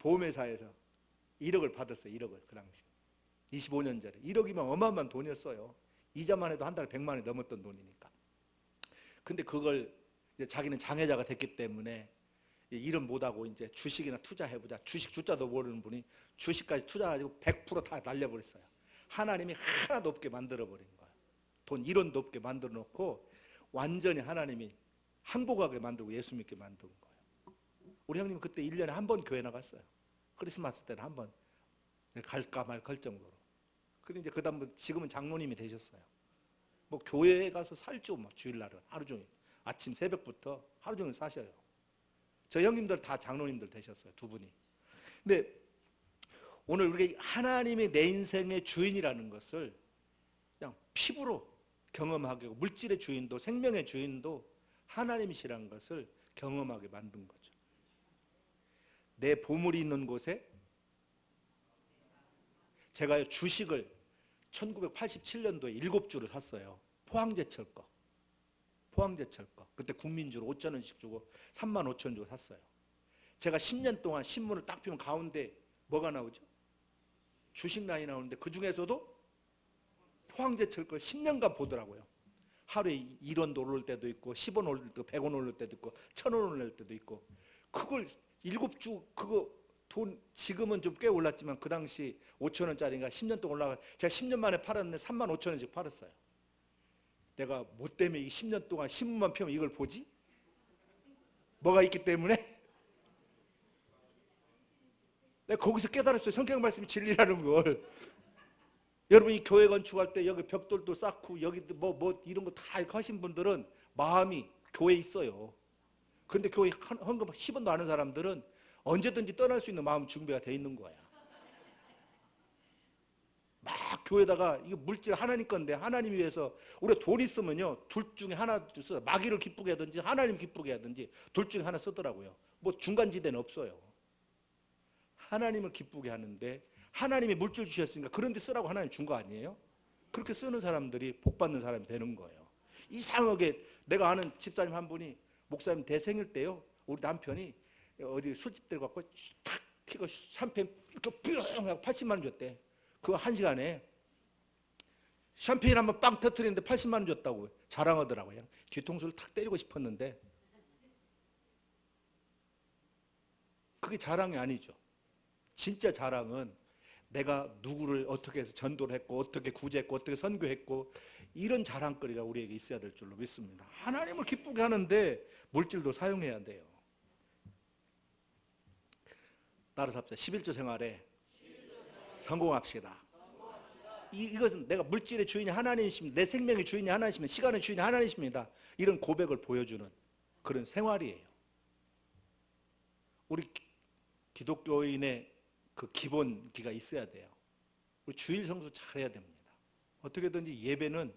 보험회사에서 1억을 받았어요. 1억을 그 당시 25년 전에. 1억이면 어마어마한 돈이었어요. 이자만 해도 한 달에 100만 원이 넘었던 돈이니까. 근데 그걸 이제 자기는 장애자가 됐기 때문에 일은 못하고 이제 주식이나 투자해보자. 주식 주자도 모르는 분이 주식까지 투자해가지고 100% 다 날려버렸어요. 하나님이 하나도 없게 만들어버린 거예요. 돈 1원도 없게 만들어 놓고 완전히 하나님이 항복하게 만들고 예수 믿게 만든 거예요. 우리 형님 그때 1년에 한 번 교회 나갔어요. 크리스마스 때는 한 번 갈까 말까 할 정도로. 근데 이제 그다음 지금은 장로님이 되셨어요. 뭐 교회에 가서 살죠. 뭐 주일날은 하루 종일 아침 새벽부터 하루 종일 사셔요. 저 형님들 다 장로님들 되셨어요. 두 분이. 근데 오늘 우리가 하나님이 내 인생의 주인이라는 것을 그냥 피부로 경험하게 하고, 물질의 주인도 생명의 주인도 하나님이시라는 것을 경험하게 만든 거죠. 내 보물이 있는 곳에 제가 주식을 1987년도에 7주를 샀어요. 포항제철 거. 포항제철 거. 그때 국민주로 5,000원씩 주고 35,000원 주고 샀어요. 제가 10년 동안 신문을 딱 펴면 가운데 뭐가 나오죠? 주식란이 나오는데 그 중에서도 포항제철 거 10년간 보더라고요. 하루에 1원도 오를 때도 있고 10원 오를 때도 100원 오를 때도 있고 1,000원 오를 때도 있고, 그걸 7주 그거 돈 지금은 좀 꽤 올랐지만 그 당시 5,000원짜리인가 10년 동안 올라가. 제가 10년 만에 팔았는데 35,000원씩 팔았어요. 내가 뭐 때문에 이 10년 동안 신문만 펴면 이걸 보지? 뭐가 있기 때문에? 내가 거기서 깨달았어요. 성경 말씀이 진리라는 걸. 여러분이 교회 건축할 때 여기 벽돌도 쌓고 여기 뭐 이런 거 다 하신 분들은 마음이 교회에 있어요. 근데 교회 헌금 10원도 안 하는 사람들은 언제든지 떠날 수 있는 마음 준비가 돼 있는 거야. 막 교회다가 이거 물질 하나님 건데 하나님 위해서 우리가 돈 있으면요 둘 중에 하나 써. 마귀를 기쁘게 하든지 하나님 기쁘게 하든지 둘 중에 하나 쓰더라고요. 뭐 중간지대는 없어요. 하나님을 기쁘게 하는데 하나님이 물질 주셨으니까 그런 데 쓰라고 하나님 준 거 아니에요? 그렇게 쓰는 사람들이 복 받는 사람이 되는 거예요. 이상하게 내가 아는 집사님 한 분이 목사님 대생일 때요, 우리 남편이 어디 술집 들어가고 탁 튀고 샴페인 이렇게 뿅 하고 80만 원 줬대. 그거 1시간에 샴페인 한번 빵 터뜨리는데 80만 원 줬다고 자랑하더라고요. 뒤통수를 탁 때리고 싶었는데 그게 자랑이 아니죠. 진짜 자랑은 내가 누구를 어떻게 해서 전도를 했고 어떻게 구제했고 어떻게 선교했고 이런 자랑거리가 우리에게 있어야 될 줄로 믿습니다. 하나님을 기쁘게 하는데 물질도 사용해야 돼요. 따라서 합시다. 11조 생활에 성공합시다. 이것은 내가 물질의 주인이 하나님이십니다. 내 생명의 주인이 하나님이십니다. 시간의 주인이 하나님이십니다. 이런 고백을 보여주는 그런 생활이에요. 우리 기독교인의 그 기본기가 있어야 돼요. 우리 주일 성수 잘해야 됩니다. 어떻게든지 예배는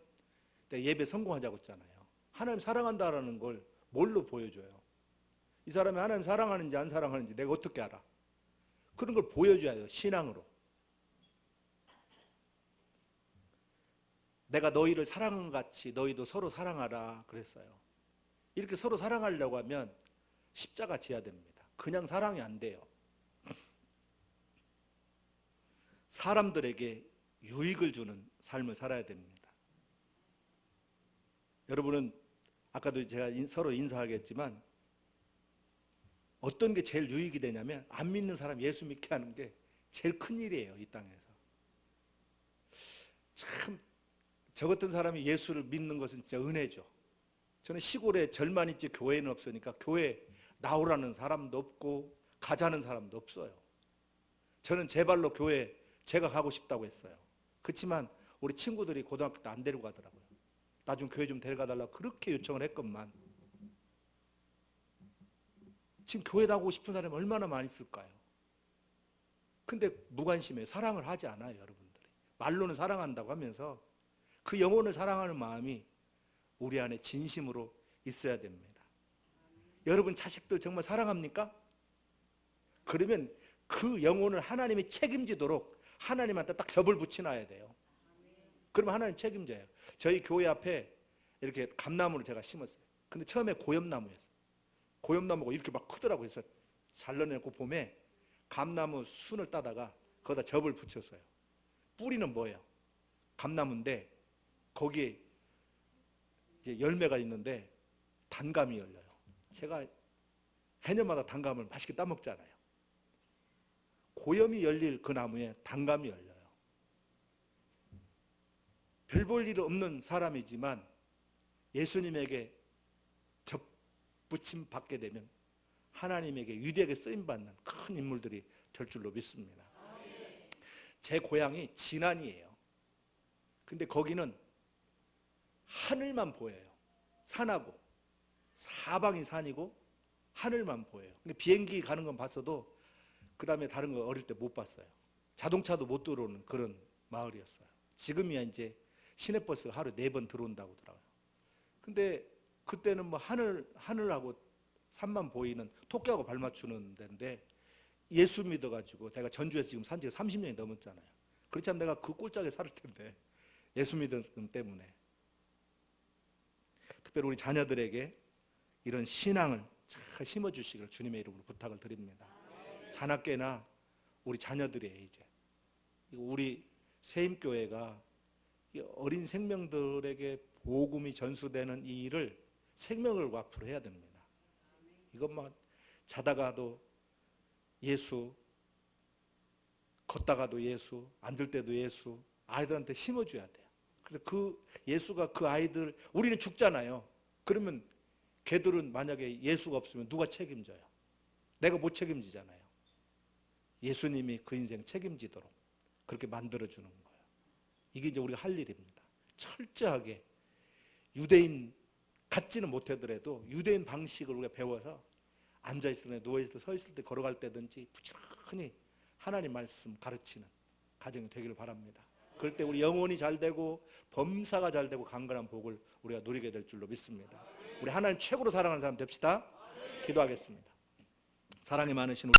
예배 성공하자고 했잖아요. 하나님 사랑한다라는 걸 뭘로 보여줘요? 이 사람이 하나님 사랑하는지 안 사랑하는지 내가 어떻게 알아? 그런 걸 보여줘야 돼요. 신앙으로. 내가 너희를 사랑한 같이 너희도 서로 사랑하라 그랬어요. 이렇게 서로 사랑하려고 하면 십자가 지어야 됩니다. 그냥 사랑이 안 돼요. 사람들에게 유익을 주는 삶을 살아야 됩니다. 여러분은 아까도 제가 서로 인사하겠지만 어떤 게 제일 유익이 되냐면 안 믿는 사람 예수 믿게 하는 게 제일 큰 일이에요. 이 땅에서. 참 저 같은 사람이 예수를 믿는 것은 진짜 은혜죠. 저는 시골에 절만 있지 교회는 없으니까 교회 나오라는 사람도 없고 가자는 사람도 없어요. 저는 제 발로 교회 제가 가고 싶다고 했어요. 그렇지만 우리 친구들이 고등학교 때 안 데리고 가더라고요. 나중 교회 좀 데려가 달라고 그렇게 요청을 했건만 지금 교회 나오고 싶은 사람이 얼마나 많이 있을까요? 근데 무관심해요. 사랑을 하지 않아요. 여러분들이 말로는 사랑한다고 하면서 그 영혼을 사랑하는 마음이 우리 안에 진심으로 있어야 됩니다. 여러분 자식들 정말 사랑합니까? 그러면 그 영혼을 하나님이 책임지도록 하나님한테 딱 접을 붙여놔야 돼요. 그러면 하나님 책임져요. 저희 교회 앞에 이렇게 감나무를 제가 심었어요. 근데 처음에 고엽나무였어요. 고엽나무가 이렇게 막 크더라고요. 그래서 잘라내고 봄에 감나무 순을 따다가 거기다 접을 붙였어요. 뿌리는 뭐예요? 감나무인데 거기에 이제 열매가 있는데 단감이 열려요. 제가 해년마다 단감을 맛있게 따먹잖아요. 고염이 열릴 그 나무에 단감이 열려요. 별 볼 일 없는 사람이지만 예수님에게 접붙임 받게 되면 하나님에게 위대하게 쓰임받는 큰 인물들이 될 줄로 믿습니다. 제 고향이 진안이에요. 근데 거기는 하늘만 보여요. 산하고 사방이 산이고 하늘만 보여요. 근데 비행기 가는 건 봤어도 그 다음에 다른 거 어릴 때 못 봤어요. 자동차도 못 들어오는 그런 마을이었어요. 지금이야 이제 시내버스가 하루에 4번 들어온다고 하더라고요. 근데 그때는 뭐 하늘하고 산만 보이는 토끼하고 발 맞추는 데인데 예수 믿어가지고 내가 전주에서 지금 산 지가 30년이 넘었잖아요. 그렇지 않으면 내가 그 꼴짝에 살 텐데 예수 믿음 때문에. 특별히 우리 자녀들에게 이런 신앙을 잘 심어주시기를 주님의 이름으로 부탁을 드립니다. 자나깨나 우리 자녀들이에요. 이제 우리 세임교회가 어린 생명들에게 복음이 전수되는 이 일을 생명을 앞으로 해야 됩니다. 이것만 자다가도 예수, 걷다가도 예수, 앉을 때도 예수, 아이들한테 심어줘야 돼요. 그래서 그 예수가 그 아이들, 우리는 죽잖아요. 그러면 걔들은 만약에 예수가 없으면 누가 책임져요? 내가 못 책임지잖아요. 예수님이 그 인생 책임지도록 그렇게 만들어주는 거예요. 이게 이제 우리가 할 일입니다. 철저하게 유대인 같지는 못하더라도 유대인 방식을 우리가 배워서 앉아있을 때, 누워있을 때, 서있을 때, 걸어갈 때든지 부지런히 하나님 말씀 가르치는 가정이 되기를 바랍니다. 그럴 때 우리 영혼이 잘 되고 범사가 잘 되고 강건한 복을 우리가 누리게 될 줄로 믿습니다. 우리 하나님 최고로 사랑하는 사람 됩시다. 기도하겠습니다. 사랑이 많으신